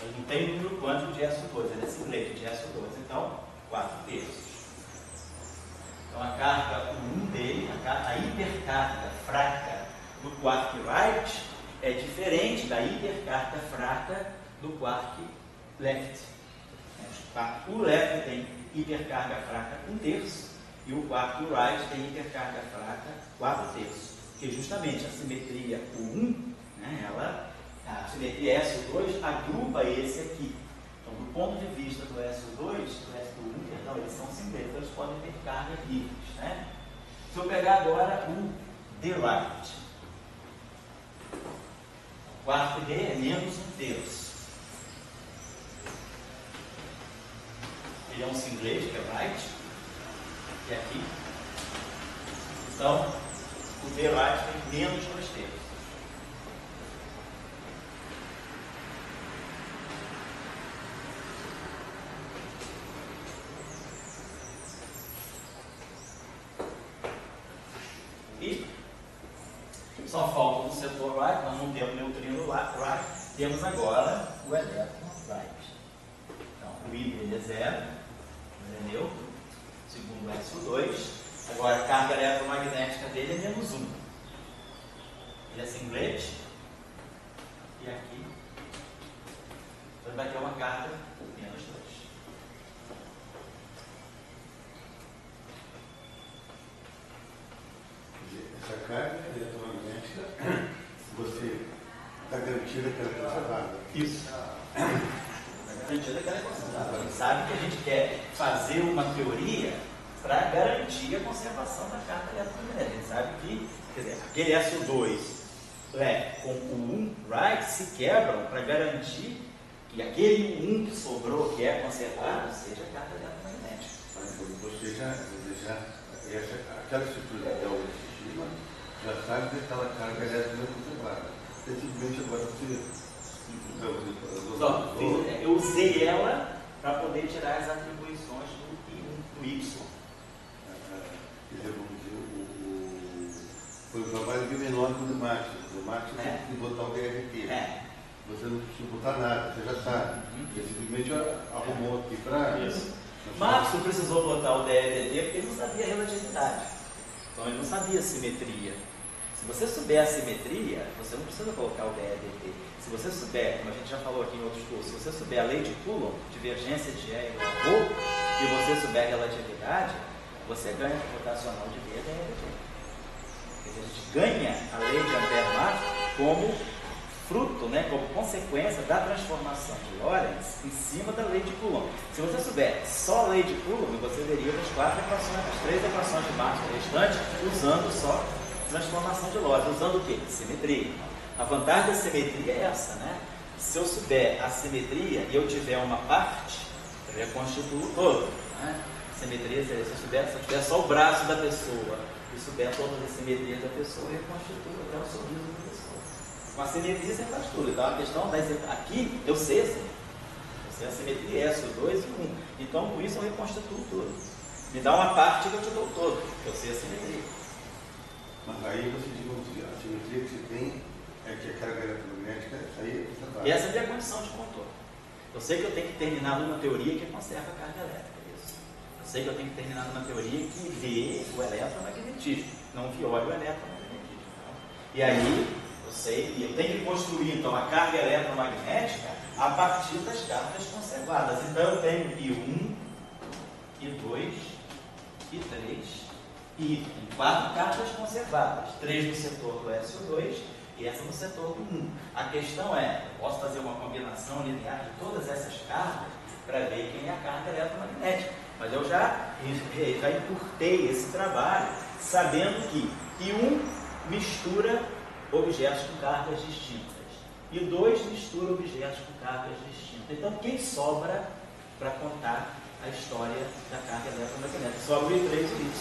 Ele não tem número quântico de SO2, ele é singlete de SO2, então 4/3. Então a carga 1 dele, a hipercarga fraca do quark right é diferente da hipercarga fraca do quark left. O left tem hipercarga fraca 1/3 e o quark right tem hipercarga fraca 4/3. Porque justamente a simetria U1, né, a simetria SO2 agrupa esse aqui. Então, do ponto de vista do SO2, eles são singletes, então eles podem ter cargas livres. Né? Se eu pegar agora o D-right, o quark D é menos 1/3. Ele é um singlete, que é right, e aqui. Então, o D-right tem menos 2/3. E só falta no setor right, nós não temos neutrino right, temos agora o elétron right. Então, o I dele é 0, ele é neutro, segundo o SO2. Agora, a carga eletromagnética dele é menos 1. Ele é singlete. E aqui, então ele vai ter uma carga menos 2. Essa carga eletromagnética, você está garantida que ela é conservada. Isso. Garantida que ela é conservada. A gente sabe que a gente quer fazer uma teoria para garantir a conservação da carga eletromagnética. A gente sabe que, quer dizer, aquele SO2 com o 1 right se quebram para garantir que aquele 1 que sobrou, que é conservado, seja carga eletromagnética. Aquela estrutura que é o sistema já sabe que aquela carga elétrica é conservada. Simplesmente agora eu usei ela para poder tirar as atribuições do Y. Quer dizer, vamos dizer, foi o trabalho de menor do Max. O Max tem que botar o DRT. Você não precisa botar nada, você já sabe. Ele simplesmente arrumou aqui para isso. Marx não precisou botar o DRT porque ele não sabia a relatividade. Então ele não sabia a simetria. Se você souber a simetria, você não precisa colocar o DRT. Se você souber, como a gente já falou aqui em outros cursos, se você souber a lei de Coulomb, divergência de E igual a ρ, e você souber a relatividade, você ganha o rotacional de V DRT. Quer dizer, a gente ganha a lei de Ampère-Marx como fruto, como consequência da transformação de Lorentz em cima da lei de Coulomb. Se você souber só a lei de Coulomb, você deriva as 3 equações de Marx restantes usando só transformação de Lorentz. Usando o quê? Simetria. A vantagem da simetria é essa, Se eu souber a simetria e eu tiver uma parte, eu reconstituo o todo. Simetria, se eu tiver só o braço da pessoa e souber todas as simetrias da pessoa, eu reconstituo até o sorriso da pessoa. Com a simetria você faz tudo. Então a questão aqui, eu sei a simetria. Eu sei a simetria, SO2 e 1. Então com isso eu reconstituo tudo. Me dá uma parte que eu te dou todo. Eu sei a simetria. Mas aí você diz, a simetria que você tem é que a carga eletromagnética, aí você vai. Essa é a condição de contorno. Eu sei que eu tenho que terminar numa teoria que conserva a carga elétrica. Isso. Eu sei que eu tenho que terminar numa teoria que vê o eletromagnetismo, não viola o eletromagnetismo. E aí, eu sei, e eu tenho que construir então a carga eletromagnética a partir das cargas conservadas. Então eu tenho I1, I2, I3 e 4 cargas conservadas. 3 no setor do SO2 e essa no setor do 1. A questão é, eu posso fazer uma combinação linear de todas essas cargas para ver quem é a carga eletromagnética. Mas eu já encurtei esse trabalho sabendo que I1 mistura objetos com cargas distintas. I2 mistura objetos com cargas distintas. Então, quem sobra para contar a história da carga eletromagnética? Sobra o I3 e o Y.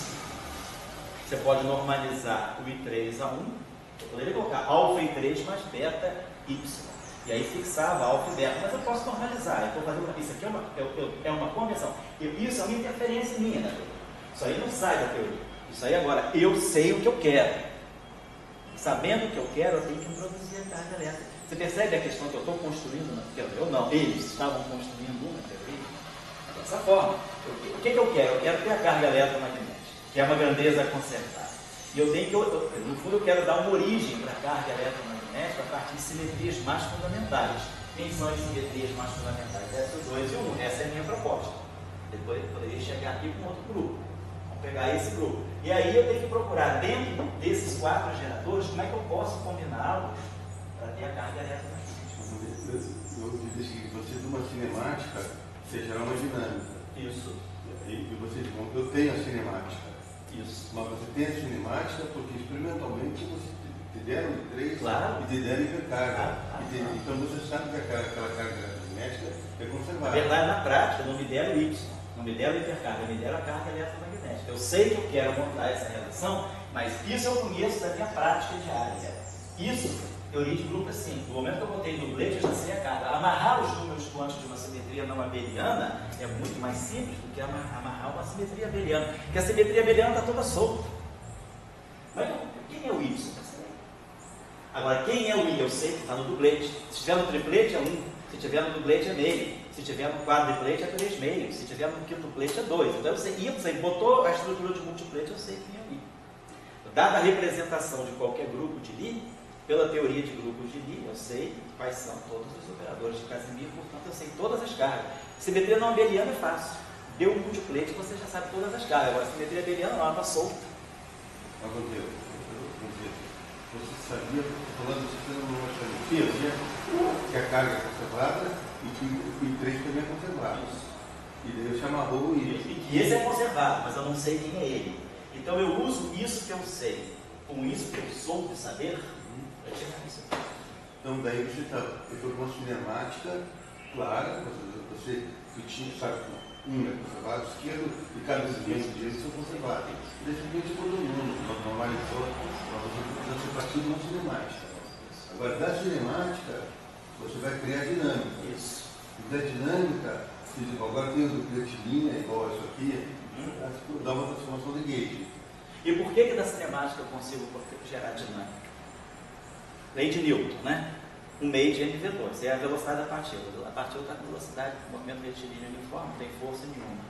Você pode normalizar o I3 a 1. Eu poderia colocar alfa I3 mais beta Y. E aí fixava alfa e beta. Mas eu posso normalizar. Eu estou fazendo isso aqui é uma conversão. Isso é uma interferência minha na teoria. Isso aí não sai da teoria. Isso aí agora, eu sei o que eu quero. Sabendo o que eu quero, eu tenho que introduzir a carga elétrica. Você percebe a questão que eu estou construindo na teoria? Eu não, eles estavam construindo uma teoria dessa forma. O que eu quero? Eu quero ter a carga eletromagnética, que é uma grandeza conservada. E eu tenho que, no fundo, eu quero dar uma origem para a carga eletromagnética a partir de simetrias mais fundamentais. Quem são as simetrias mais fundamentais? SO2 e 1. Essa é a minha proposta. Depois eu poderia chegar aqui com outro grupo. Vamos pegar esse grupo. E aí eu tenho que procurar, dentro desses 4 geradores, como é que eu posso combiná-los para ter a carga eletromagnética. Eu diria o seguinte, você de uma cinemática, você gera uma dinâmica. Isso. E você diz, eu tenho a cinemática. Isso. Mas você tem a cinemática porque experimentalmente você te deram I3 Claro. e te deram hipercarga. Então você sabe que aquela carga eletromagnética é Na conservada. verdade, na prática, não me deram Y, não me deram hipercarga, me deram a carga eletromagnética. Eu sei que eu quero montar essa relação, mas isso eu conheço da minha prática diária. Isso, teoria de grupo, assim, no momento que eu botei dublete, eu já sei a carga. Amarrar os números quânticos de uma simetria não abeliana é muito mais simples do que amarrar uma simetria abeliana, porque a simetria abeliana está toda solta. Mas quem é o Y? Agora, quem é o I? Eu sei que está no dublete. Se estiver no triplete é 1, se estiver no dublete é meio, se estiver no quadriplete é 3,5, se estiver no quintuplete é 2. Então eu sei, I, você botou a estrutura de multiplete, eu sei quem é o I. Dada a representação de qualquer grupo de Lie, pela teoria de grupos de Lie, eu sei quais são todos os operadores de Casimir, portanto eu sei todas as cargas. Simetria não abeliana é fácil. Deu um multiplete, você já sabe todas as cargas. Agora, simetria abeliana não, ela está solta. Mas, você sabia, falando do sistema numérico, que a carga é conservada e que o I3 também é conservado. E daí eu chamo arroba isso. E que esse é conservado, mas eu não sei quem é ele. Então eu uso isso que eu sei, com isso que eu sou de saber, para chegar nisso. Então daí você está com uma cinemática clara, você sabe um é conservado, esquerdo, e cada segmento direito são conservados. E daí simplesmente todo mundo normalizou, você partiu de uma cinemática. Agora da cinemática, você vai criar dinâmica. Isso. E da dinâmica, agora tem o duplete linha, igual isso aqui, dá uma transformação de gauge. E por que da cinemática eu consigo gerar dinâmica? Lei de Newton, né? Um meio de mv2, é a velocidade da partícula. A partícula está com velocidade, movimento retilíneo uniforme, não tem força nenhuma.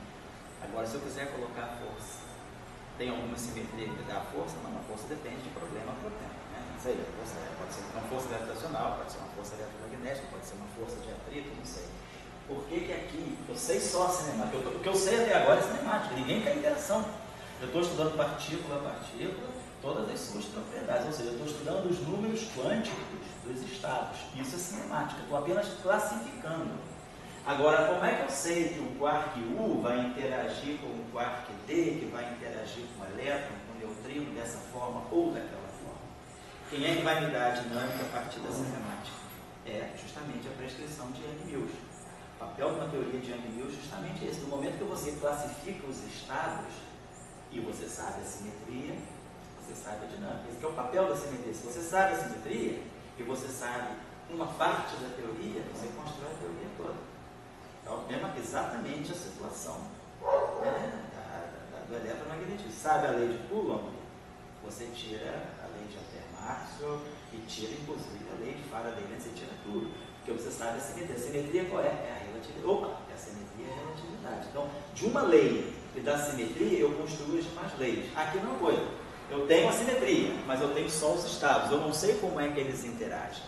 Agora, se eu quiser colocar força, tem alguma simetria que dá a força? Não, a força depende de problema a problema. Né? Isso aí, a força pode ser uma força gravitacional, pode ser uma força eletromagnética, pode ser uma força de atrito, não sei. Por que aqui, eu sei só a cinemática, o que eu sei até agora é cinemática, ninguém tem interação. Eu estou estudando partícula a partícula, todas as suas propriedades, ou seja, eu estou estudando os números quânticos dos estados. Isso é cinemática, estou apenas classificando. Agora, como é que eu sei que um quark U vai interagir com um quark D, que vai interagir com um elétron, com um neutrino, dessa forma ou daquela forma? Quem é que vai me dar a dinâmica a partir da cinemática? É justamente a prescrição de Yang-Mills. O papel de uma teoria de Yang-Mills é justamente esse. No momento que você classifica os estados e você sabe a simetria, você sabe a dinâmica. Esse é o papel da simetria. Se você sabe a simetria e você sabe uma parte da teoria, você constrói a teoria toda. Então, é exatamente a situação do eletromagnetismo. Sabe a lei de Coulomb? Você tira a lei de Ampère-Maxwell e tira, inclusive, a lei de Faraday. Você tira tudo, porque você sabe a simetria. A simetria qual é? É a relatividade. A simetria é a relatividade. Então, de uma lei e da simetria, eu construo as demais leis. Aqui não é coisa. Eu tenho a simetria, mas eu tenho só os estados. Eu não sei como é que eles interagem.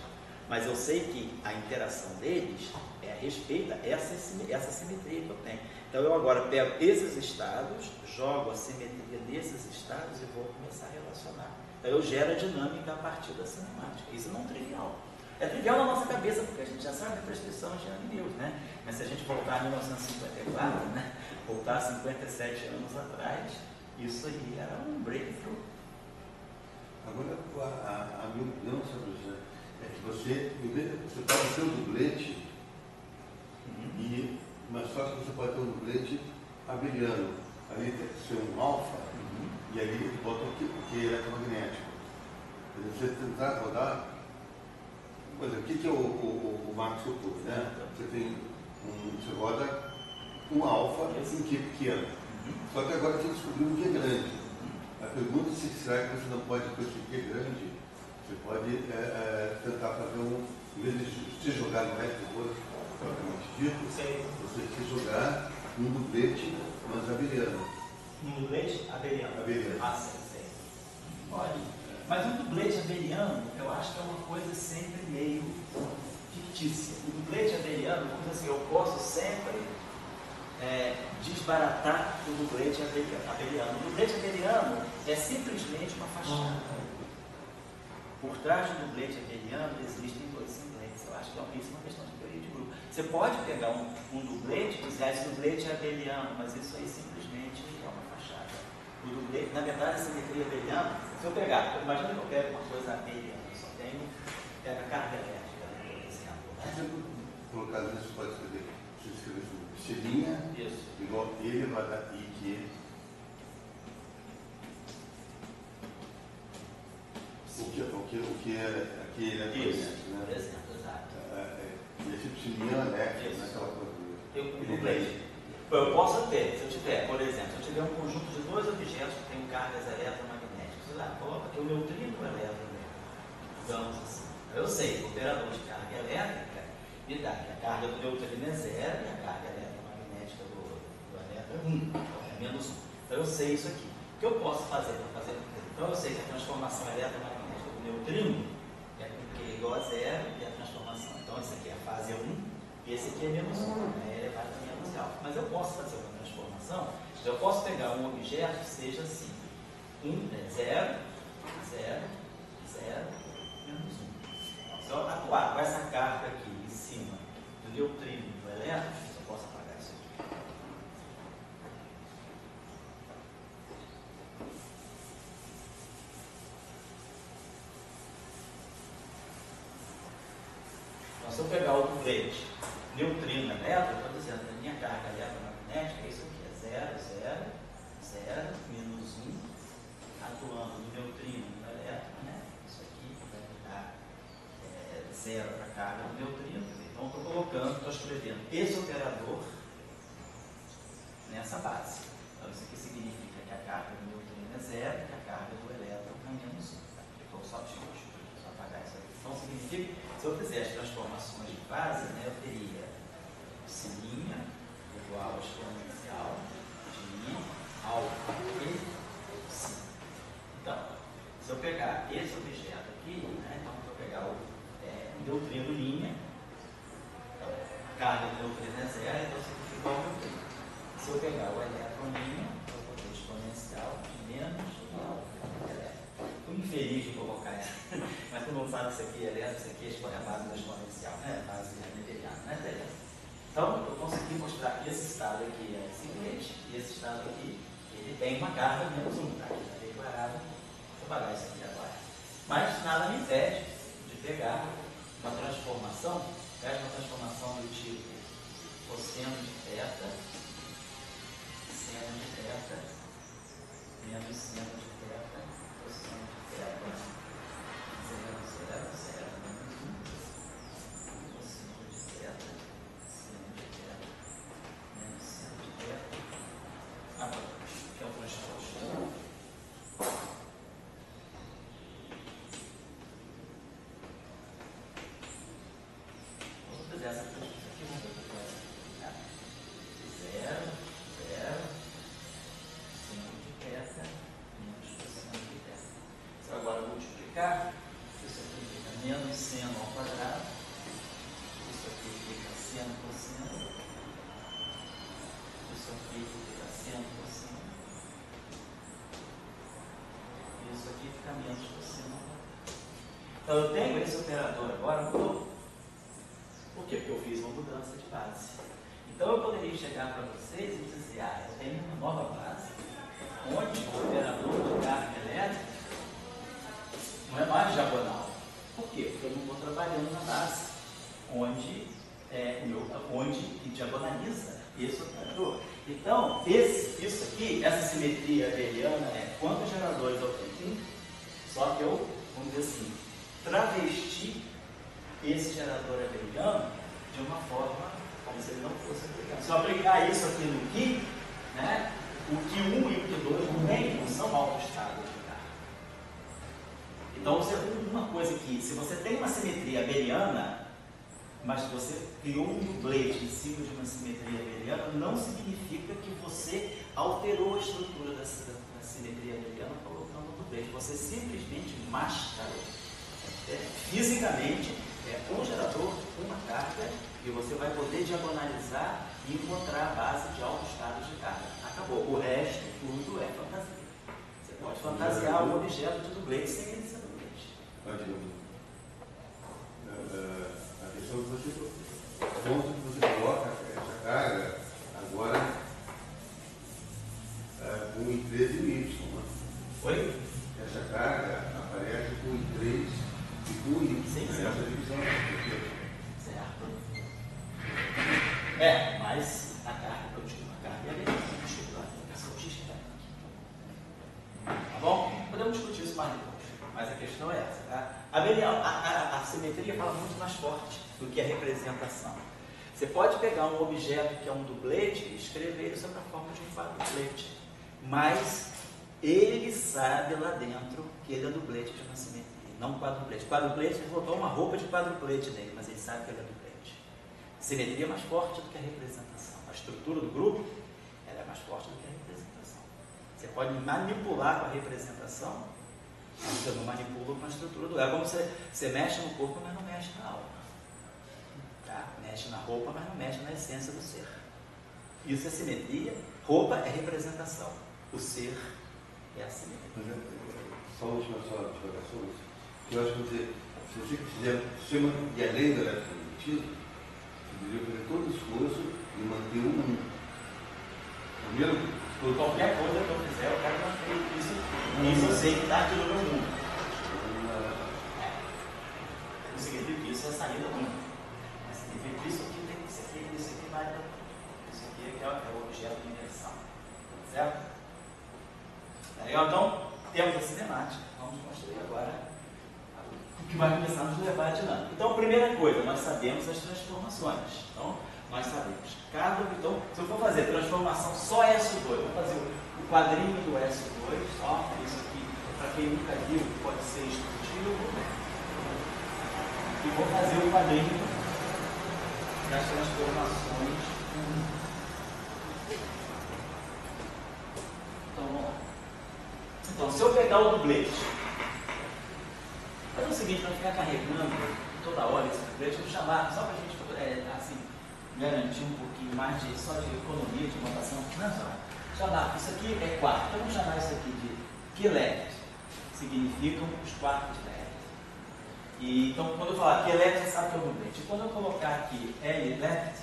Mas eu sei que a interação deles respeita essa simetria que eu tenho. Então eu agora pego esses estados, jogo a simetria desses estados e vou começar a relacionar. Então eu gero a dinâmica a partir da cinemática. Isso não é trivial. É trivial na nossa cabeça, porque a gente já sabe a prescrição de Yang-Mills, né? Mas se a gente voltar a 1954, né? Voltar 57 anos atrás, isso aí era um breakthrough. Agora, a minha opinião sobre isso é que você pode ter um dublete, mas só que você pode ter um dublete abeliano. Ali tem que ser um alfa, e ali bota o que é eletromagnético. Você tentar rodar, por exemplo, o que é o Max Opus, né? Você roda um alfa em que é pequeno. Só que agora você descobriu um que é grande. A pergunta é se será que você não pode, com esse que é grande, você pode tentar fazer em vez de se jogar no resto do corpo, propriamente dito, você se jogar um dublete, mas abeliano. Um dublete abeliano? Abeliano. Ah, sei. Olha, mas um dublete abeliano, eu acho que é uma coisa sempre meio fictícia. O dublete abeliano, vamos dizer assim, eu posso sempre desbaratar o dublete abeliano. O dublete abeliano é simplesmente uma fachada. Por trás do dublete abeliano existem dois simpletes. Eu acho que isso é uma questão de teoria de grupo. Você pode pegar um dublete e dizer, esse dublete é abeliano, mas isso aí simplesmente é uma fachada. O dublete, na verdade, a simetria abeliana, se eu pegar, imagina que eu pego uma coisa abeliana, eu só tenho a carga elétrica, por exemplo. Se colocar isso, pode escrever. Se escrever sobre linha, igual ele vai dar I que o que é aqui eletromagnético, né? Exemplo, exato. E é tipo linha elétrica, naquela coisa. Dublete. Eu posso ter, se eu tiver, por exemplo, se eu tiver um conjunto de dois objetos que têm cargas eletromagnéticas, sei lá, coloca aqui o neutrino e o elétron, digamos assim. Eu sei, o operador de carga elétrica me dá que a carga do neutrino é 0 e a carga eletromagnética do elétron é 1, é menos 1. Então eu sei isso aqui. O que eu posso fazer para fazer? Então eu sei que a transformação eletromagnética do neutrino é com Q igual a 0 e a transformação. Então esse aqui é a fase 1 e esse aqui é menos 1, é elevado a menos alfa. Mas eu posso fazer uma transformação, eu posso pegar um objeto que seja assim, 0, 0, 0, menos 1. Se eu atuar com essa carga aqui em cima do neutrino e do elétron, eu posso apagar isso aqui. se eu pegar o dublete neutrino elétron, eu estou dizendo que a minha carga eletromagnética é isso aqui, é 0, 0, 0, menos 1, atuando no neutrino no elétron, né? Isso aqui vai me dar 0 para a carga do neutrino. Então, estou colocando, estou escrevendo esse operador nessa base. Então, isso aqui significa que a carga do neutrino é 0 e que a carga do elétron é menos 1. Ficou só apagar isso aqui. Então, significa que se eu fizer as transformações de base, né, eu teria sin igual a exponencial de I ao E sin. Então, se eu pegar esse objeto aqui, né, então, se eu pegar o neutrino linha, então, a carga do neutrino é 0, então significa igual ao neutrino. Se eu pegar o elétron linha, eu vou ter exponencial de menos elétron. Fui infeliz de colocar essa, mas todo mundo sabe que isso aqui é elétron, isso aqui é a base da exponencial, né? A base newtoniana, né? Beleza. Então, eu consegui mostrar que esse estado aqui é seguinte, e esse estado aqui, ele tem uma carga menos 1, tá? Aqui está declarado. Vou apagar isso aqui agora. Mas nada me impede de pegar uma transformação, uma transformação do tipo cosseno de θ, seno de θ, menos seno de θ, cosseno de θ, 0, 0, 0, menos 1, cosseno de θ, seno de θ, menos seno de θ. Agora, que é o transposto. Vamos fazer essa transposição aqui, vamos ver o que vai ser. 0, 0, seno de θ, menos cosseno de θ. Se eu agora multiplicar, isso aqui fica menos seno ao quadrado, isso aqui fica seno cosseno, isso aqui fica seno cosseno, e isso aqui fica menos cosseno ao quadrado. Então eu tenho esse operador agora mudou. Por quê? Porque eu fiz uma mudança de base. Então eu poderia chegar para vocês e dizer, eu tenho uma nova base, onde o operador de carga elétrica não é mais diagonal. Por quê? Porque eu não estou trabalhando na base, onde diagonaliza esse operador. Então, isso aqui, essa simetria abeliana é quantos geradores eu tenho? Só que eu, vamos dizer assim, travesti esse gerador abeliano de uma forma como se ele não fosse aplicado. Se eu aplicar isso aqui no Qi, né, o Qi1 e o Qi2 não são autoestados de carga. Então, uma coisa que, se você tem uma simetria abeliana, mas você criou um dublete em cima de uma simetria abeliana, não significa que você alterou a estrutura da simetria abeliana colocando um dublete. Você simplesmente mascarou. Fisicamente, um gerador, uma carga, e você vai poder diagonalizar e encontrar a base de altos estados de carga. Acabou. O resto, tudo é fantasia. Você pode fantasiar um objeto de dublete sem ele ser dublete. A questão que você coloca essa carga agora com o I3 e o Y. Oi? Essa carga aparece com o I3 e com o Y. Sim, sim. Essa divisão. Certo. Mas a carga produtiva, a carga é a aplicação X. Tá bom? Podemos discutir isso mais depois. Mas a questão é essa. Tá? A simetria fala muito mais forte do que a representação. Você pode pegar um objeto que é um dublete e escrever ele sobre a forma de um quadruplete. Mas ele sabe lá dentro que ele é dublete de uma simetria, não quadruplete. Quadruplete, ele botou uma roupa de quadruplete nele, mas ele sabe que ele é dublete. Simetria é mais forte do que a representação. A estrutura do grupo, ela é mais forte do que a representação. Você pode manipular com a representação, mas você não manipula com a estrutura do grupo. É como você mexe no corpo, mas não mexe na alma. Tá? Mexe na roupa, mas não mexe na essência do ser. Isso é simetria. Roupa é representação. O ser é a simetria. Só uma última observação. Eu acho que se você quiser e além do eletromagnetismo, você deveria fazer todo o esforço e manter um. Primeiro, qualquer coisa que eu fizer, eu quero manter isso. Isso eu sei que está aqui no meu mundo. Não significa que isso é a saída do mundo. efeito disso aqui tem que ser feito, isso aqui vai para isso aqui que é o objeto de imersão. Certo? Tá legal? Então, temos a cinemática. Vamos construir agora o que vai começar a nos levar adiante. Então, primeira coisa, nós sabemos as transformações. Então, nós sabemos cada. Então, se eu for fazer transformação só S2, vou fazer o quadrinho do S2, ó, isso aqui, para quem nunca viu, pode ser discutido, e vou fazer o quadrinho das transformações. Então, vamos lá. Então, se eu pegar o dublete, faz o seguinte, para ficar carregando toda hora esse dublete, vou chamar, só para a gente assim, garantir um pouquinho mais só de economia, de notação, não só. Chamar, isso aqui é quarto, então vamos chamar isso aqui de quelect, significam os quartos left. E, então, quando eu falar quelect, você sabe que é o dublete. E quando eu colocar aqui L left,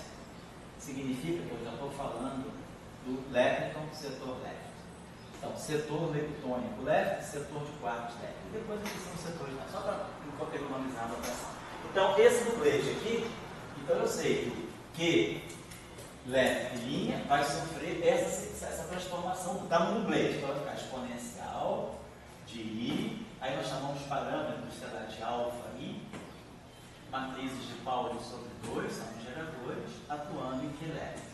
significa que eu já estou falando do lepton, setor left. Então, setor leptônico left, setor de quartos left. E depois aqui são os setores left, só para economizar a notação. Então, esse dublete aqui, então eu sei que left linha vai sofrer essa transformação, está no dublete, então vai ficar exponencial de I, aí nós chamamos parâmetros, sei lá, de alfa I, matrizes de Pauli sobre 2, são os geradores, atuando em que left.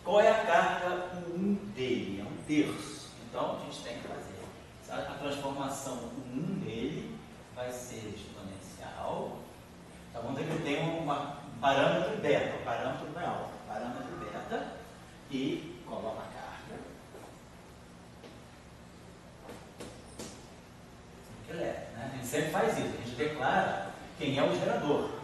Qual é a carga 1 dele? É 1/3. Então a gente tem que fazer, sabe? A transformação 1 dele vai ser exponencial. Tá bom? Ele tem um parâmetro beta, o parâmetro não é alfa, parâmetro beta, e coloca a carga. Né? A gente sempre faz isso, a gente declara quem é o gerador.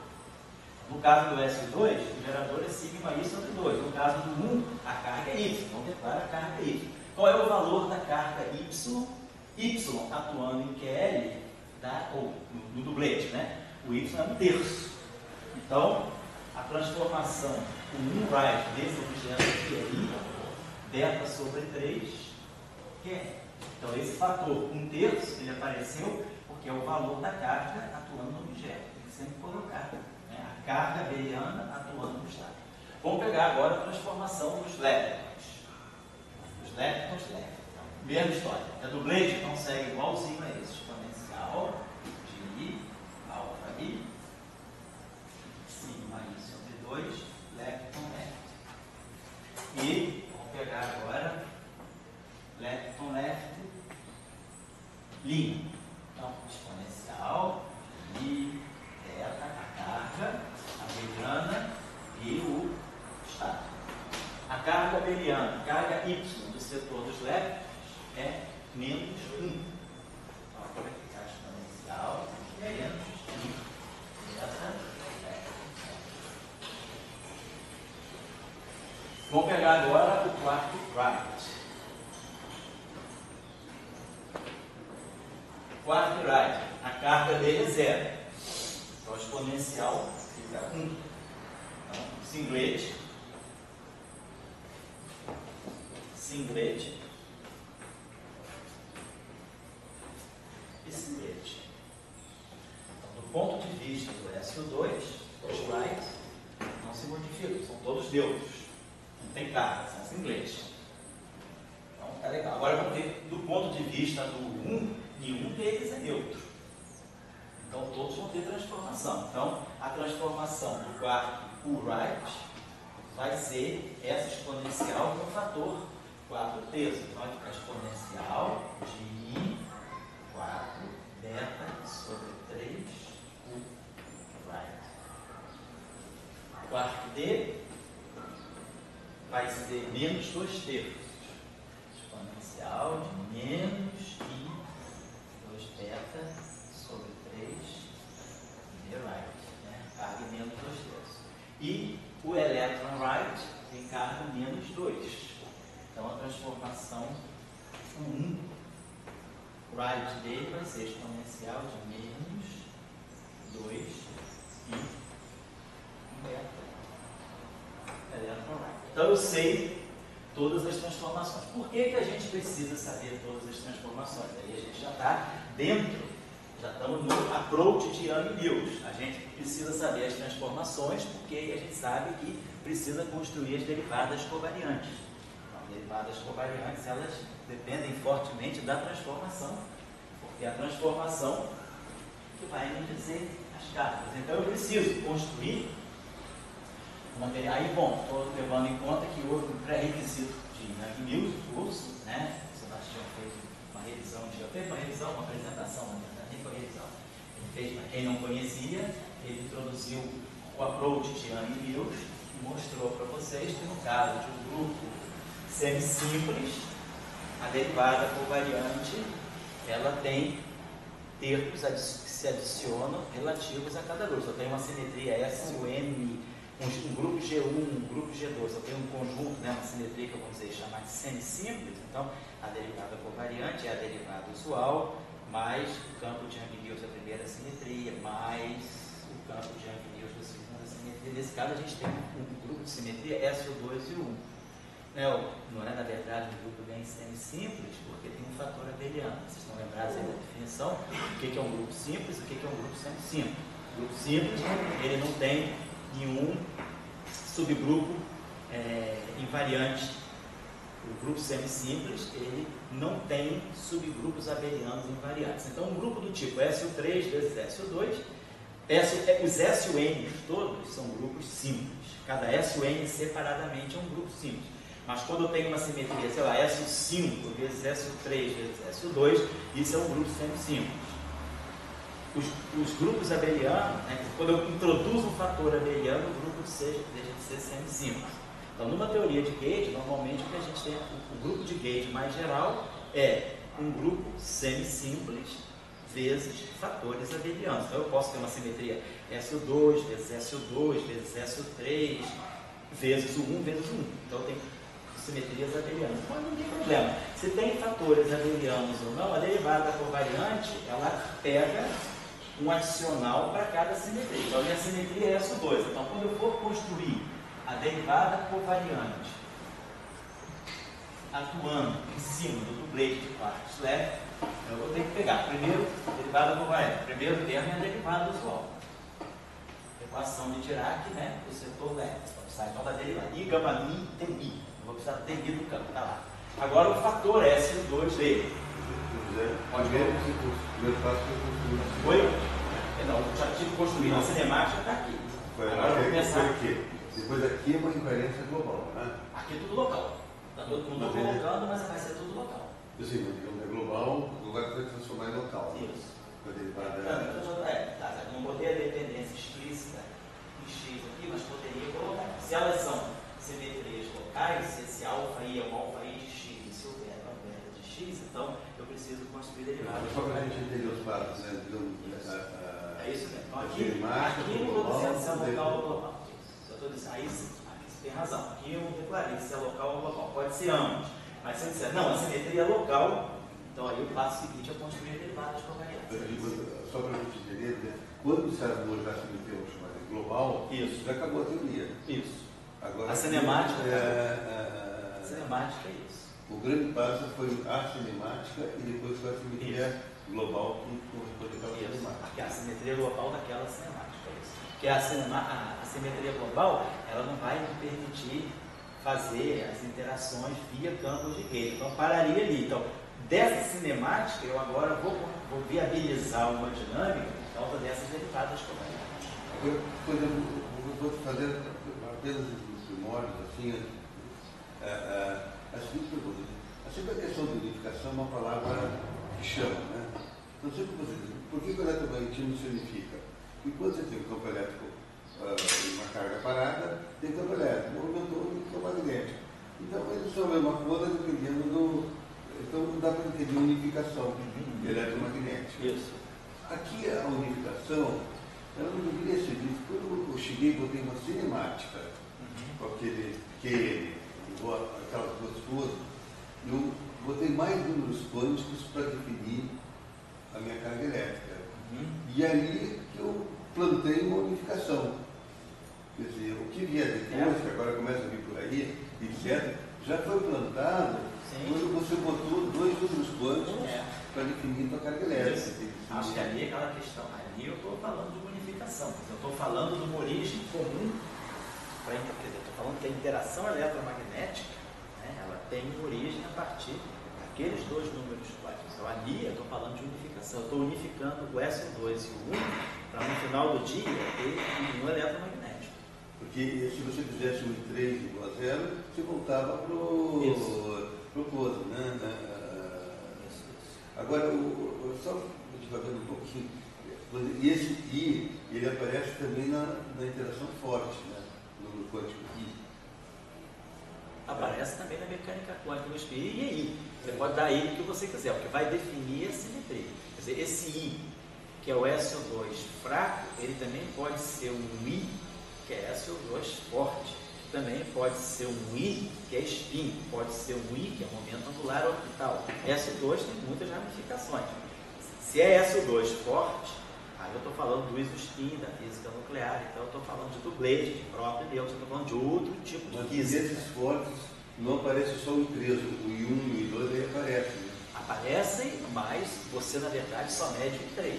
No caso do S2, o gerador é sigma I sobre 2. No caso do 1, a carga é Y. Então, declara a carga Y. Qual é o valor da carga Y? Y atuando em QL, ou no dublete, né? O Y é 1/3. Então, a transformação do 1 right desse objeto aqui é I, beta sobre 3, QL. Então, esse fator 1/3, ele apareceu porque é o valor da carga atuando no objeto. Tem que sempre colocar. A carga abeliana atuando no estado. Vamos pegar agora a transformação dos leptons. Os leptons, mesma história. A dublete então segue igualzinho a esse. Exponencial de I, alfa I, sigma I sobre 2, lepton left. E vamos pegar agora lepton left, linha. Então, exponencial de I, beta, a carga abeliana e o estado. A carga abeliana, carga Y do setor dos leptons é menos 1. Então, vai ficar exponencial menos 1. Vamos pegar agora o quarto right. Quarto right, a carga dele é 0. Então, o exponencial fica 1. Então, singlete, e singlete. Então, do ponto de vista do SO2, os right não se modificam, são todos neutros. Não tem carga, são singletes. Então, tá legal. Agora, vamos ver do ponto de vista do 1, nenhum deles é neutro. Então, todos vão ter transformação. Então, a transformação do quarto right vai ser essa exponencial com o fator 4/3. Então, vai ficar exponencial de I, 4, beta sobre 3, right. Quarto D vai ser menos 2/3. Exponencial de menos I, 2 beta sobre 3, right, né? Carga menos 2/3. E o elétron right tem carga menos 2. Então a transformação 1 right dele vai ser exponencial de menos 2 e beta elétron right. Então eu sei todas as transformações. Por que a gente precisa saber todas as transformações? Aí a gente já está dentro já estamos no approach de Young Mills. A gente precisa saber as transformações, porque a gente sabe que precisa construir as derivadas covariantes. Então, derivadas covariantes, elas dependem fortemente da transformação, porque é a transformação que vai nos dizer as cargas. Então, eu preciso construir uma deriva. Aí, bom, estou levando em conta que houve um pré-requisito de Young Mills, o curso, né? O Sebastião fez uma revisão, uma apresentação, nem foi revisão. Ele fez, para quem não conhecia, ele introduziu o approach de Young Mills e mostrou para vocês que no caso de um grupo semisimples, a derivada covariante, ela tem termos que se adicionam relativos a cada grupo. Eu tenho uma simetria S, U, M, um grupo G1, um grupo G2, eu tenho um conjunto, né, uma simetria que eu vou chamar de semisimples. Então, a derivada covariante é a derivada usual, mais o campo de Young-Mills da primeira simetria, mais o campo de Young-Mills da segunda simetria. Nesse caso, a gente tem um grupo de simetria SO2 e U1. Não é, na verdade, um grupo bem semisimples, porque tem um fator abeliano. Vocês estão lembrados aí da definição? O que é um grupo simples e o que é um grupo semisimples? O grupo simples, ele não tem nenhum subgrupo invariante. O grupo semisimples, ele não tem subgrupos abelianos invariantes. Então, um grupo do tipo SO3 vezes SO2, os SUNs todos são grupos simples. Cada SUN separadamente é um grupo simples. Mas quando eu tenho uma simetria, sei lá, SO5 vezes SO3 vezes SO2, isso é um grupo semisimples. Os grupos abelianos, né, quando eu introduzo um fator abeliano, o grupo deixa de ser semisimples. Então, numa teoria de gauge, normalmente o que a gente tem, o grupo de gauge mais geral é um grupo semisimples vezes fatores abelianos. Então, eu posso ter uma simetria SO2 vezes SO2 vezes SO3 vezes o 1 vezes o 1. Então, eu tenho simetrias abelianas. Mas não tem problema. Se tem fatores abelianos ou não, a derivada covariante, ela pega um adicional para cada simetria. Então, a minha simetria é SO2. Então, quando eu for construir a derivada covariante atuando em cima do dublete de partes leve, eu vou ter que pegar primeiro a derivada covariante. Primeiro termo é a derivada usual. Equação de Dirac, né? O setor leve. Sai então da derivada. I, gama, mi, tem i. Eu vou precisar ter i do campo. Tá lá. Agora o fator SO2 dele. Pode ver o primeiro passo que eu construí. Oi? Não, eu já tive construído. A cinemática está aqui. Agora eu vou começar aqui. Depois aqui é uma invariância global, né? Aqui é tudo local. Está todo mundo colocando, mas vai ser tudo local. Eu sei, mas é global, agora vai transformar em local. Isso. A derivada Não botei a dependência explícita em x aqui, mas poderia colocar. Se elas são simetrias locais, se esse alfa i é um alfa i de x, e se o beta é um beta de x, então eu preciso construir derivadas. Só para a gente entender os passos, né? É isso mesmo. Então aqui não estou dizendo se é local ou global. Eu estou dizendo, aí você tem razão. Aqui eu declarei se é local ou global. Pode ser ambos. Mas se eu disser, não, a simetria é local, então aí o passo seguinte é construir derivadas covariantes. Só para a gente entender, né? Quando se armou já a simetria chamada global, isso. Já acabou a teoria. Isso. Agora, a cinemática a cinemática é isso. O grande passo foi a cinemática e depois foi a simetria global que corresponde àquela cinemática. A simetria global daquela cinemática, é isso. Porque a simetria global, ela não vai me permitir fazer as interações via campos de gauge. Então, pararia ali. Então, dessa cinemática, eu agora vou viabilizar uma dinâmica por causa dessas derivadas covariantes. Agora, por exemplo, vou fazer apenas os primórdios, assim, a seguinte pergunta. Sempre a questão de unificação é uma palavra que chama, né? Então, sempre você diz, por que o eletromagnetismo se unifica? E quando você tem um campo elétrico e uma carga parada, tem campo elétrico, movimentou e campo magnético. Então, eles são a mesma coisa dependendo do... Então, não dá para entender unificação eletromagnética. Isso. Aqui, a unificação, ela não deveria ser vista. Quando eu cheguei, botei uma cinemática, com aquele QN, aquelas duas coisas, eu botei mais números quânticos para definir a minha carga elétrica. E ali que eu plantei uma unificação. Quer dizer, o que vier depois, que agora começa a vir por aí, etc., já foi plantado quando você botou dois números quânticos para definir a carga elétrica. Isso. Acho que ali é aquela questão. Ali eu estou falando de unificação. Eu estou falando de uma origem comum para entender. Eu estou falando que a interação eletromagnética, né, ela tem origem a partir daqueles dois números quânticos. Então ali eu estou falando de unificação. Eu estou unificando o SO2 e o 1 para no final do dia ter um eletromagnético. Porque se você fizesse um 3 igual a 0, você voltava para o close, né? Agora, só devagando um pouquinho, e esse I, ele aparece também na interação forte, né? No quântico I. Aparece também na mecânica quântica no espelho e aí. Você pode dar I o que você quiser, o que vai definir a simetria. Quer dizer, esse I, que é o SO2 fraco, ele também pode ser um I, que é SO2 forte. Também pode ser um I, que é spin, pode ser um I, que é momento angular orbital. SO2 tem muitas ramificações. Se é SO2 forte, aí eu estou falando do isospin, da física nuclear, então eu estou falando de dublete, de próprio Deus, eu estou falando de outro tipo de Mas física. esses fortes não aparece só o 3, o I1 e o I2 aí aparecem. Né? Aparecem, mas você na verdade só mede o 3.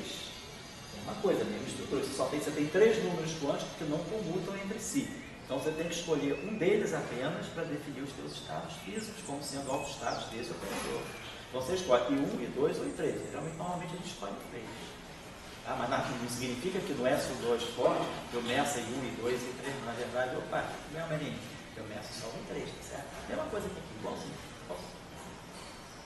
Tem uma coisa, mesmo estrutura, você tem 3 números quânticos que não comutam entre si. Então você tem que escolher um deles apenas para definir os seus estados físicos como sendo autoestados desse operador. Então você escolhe I1, I2 ou I3. Geralmente, normalmente a gente escolhe I3. Ah, mas não significa que no SO2 forte eu meço I1, I2 e I3. Na verdade, opa, não, menino, eu meço só o I3, tá certo? Mesma coisa aqui, igualzinho.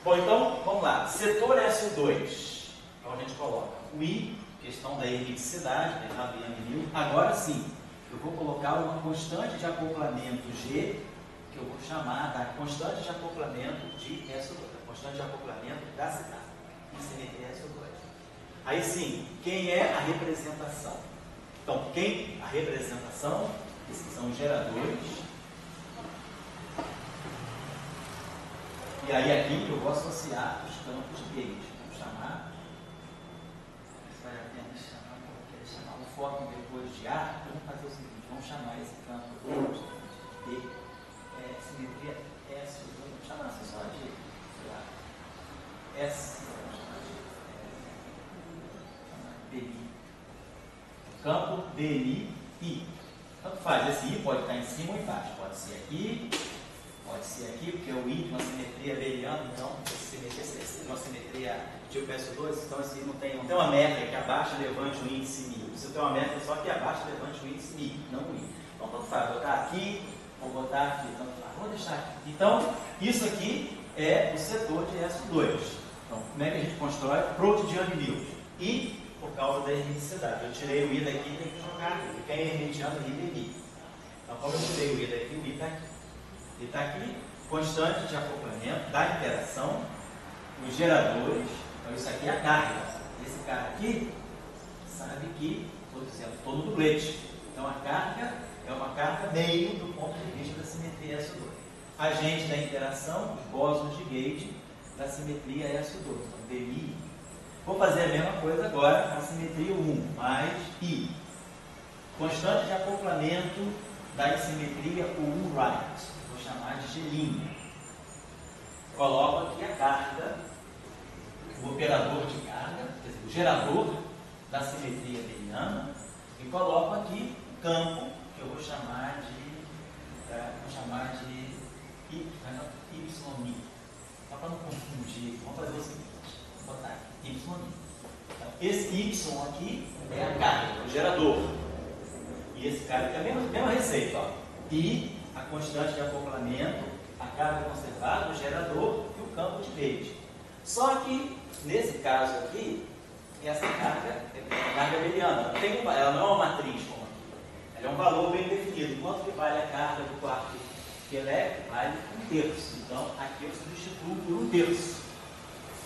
Bom, então, vamos lá. Setor SO2. Então a gente coloca o I, questão da erradicidade, da M1000. Agora sim, eu vou colocar uma constante de acoplamento G, que eu vou chamar da constante de acoplamento de SO2, a constante de acoplamento da cidade, simetria SO2. Aí sim, quem é a representação? Então, a representação, esses são os geradores. E aí aqui eu vou associar os campos de gauge. Vamos chamar, vale a pena chamar, como eu quero chamar o foco depois de A. Vamos fazer o seguinte, vamos chamar esse campo de simetria S. Vamos chamar assim só de, sei lá, S. Vamos chamar de DI. Campo DI. Tanto faz, esse I pode estar em cima ou embaixo, pode ser aqui. Pode ser aqui, porque o I de uma simetria abeliana, então, uma simetria tipo SO2, então assim, não tem uma métrica que abaixo levante o índice μ. Se eu tenho uma métrica só que abaixo levante o índice μ, não o I. Então, tanto faz, vou botar aqui, vou botar aqui, tanto faz, vou deixar aqui. Então, isso aqui é o setor de SO2. Então, como é que a gente constrói? Produto de Young-Mills. I, por causa da hermeticidade. Eu tirei o I daqui, tem que jogar aqui. Porque é hermetiano, I é I. Então, como eu tirei o I daqui, o I está aqui. Ele está aqui, constante de acoplamento da interação, os geradores. Então, isso aqui é a carga. Esse cara aqui sabe que, por exemplo, estou no dublete. Então, a carga é uma carga meio do ponto de vista da simetria SO2. Agente da interação, os bósons de gauge da simetria SO2. Então, DI. Vou fazer a mesma coisa agora na simetria 1, mais I. Constante de acoplamento da simetria U right. Chamar de gelinho. Coloco aqui a carga, o operador de carga, quer dizer, o gerador da simetria abeliana, e coloco aqui o campo, que eu vou chamar de YI. Só para não confundir, vamos fazer o seguinte, vou botar aqui, YI. Então, esse Y aqui é a carga, o gerador. E esse cara aqui é a mesma receita, ó. E a constante de acoplamento, a carga conservada, o gerador e o campo de gauge. Só que, nesse caso aqui, essa carga é uma carga abeliana. Ela não é uma matriz como aqui. Ela é um valor bem definido. Quanto que vale a carga do quarto elétrico? Vale 1/3. Então, aqui eu substituo por 1/3.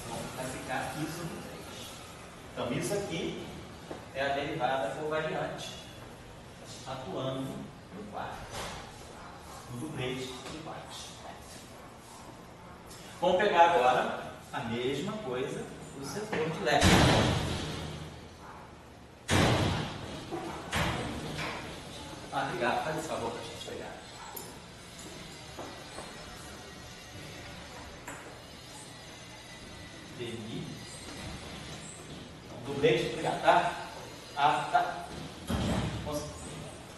Então, vai ficar aqui sobre 3. Então, isso aqui é a derivada covariante atuando no quarto. No dublete de quartos. Vamos pegar agora a mesma coisa do setor de LED. Obrigado, faz esse favor para a gente pegar. DI Leite, obrigado, tá? Tá.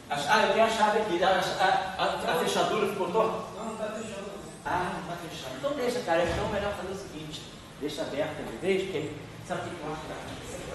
Eu tenho a chave aqui. A fechadura ficou torta? Não, está fechando. Não está fechando. Então deixa, cara. Então é melhor fazer o seguinte. Deixa aberta de vez, porque aí, sabe o que eu acho?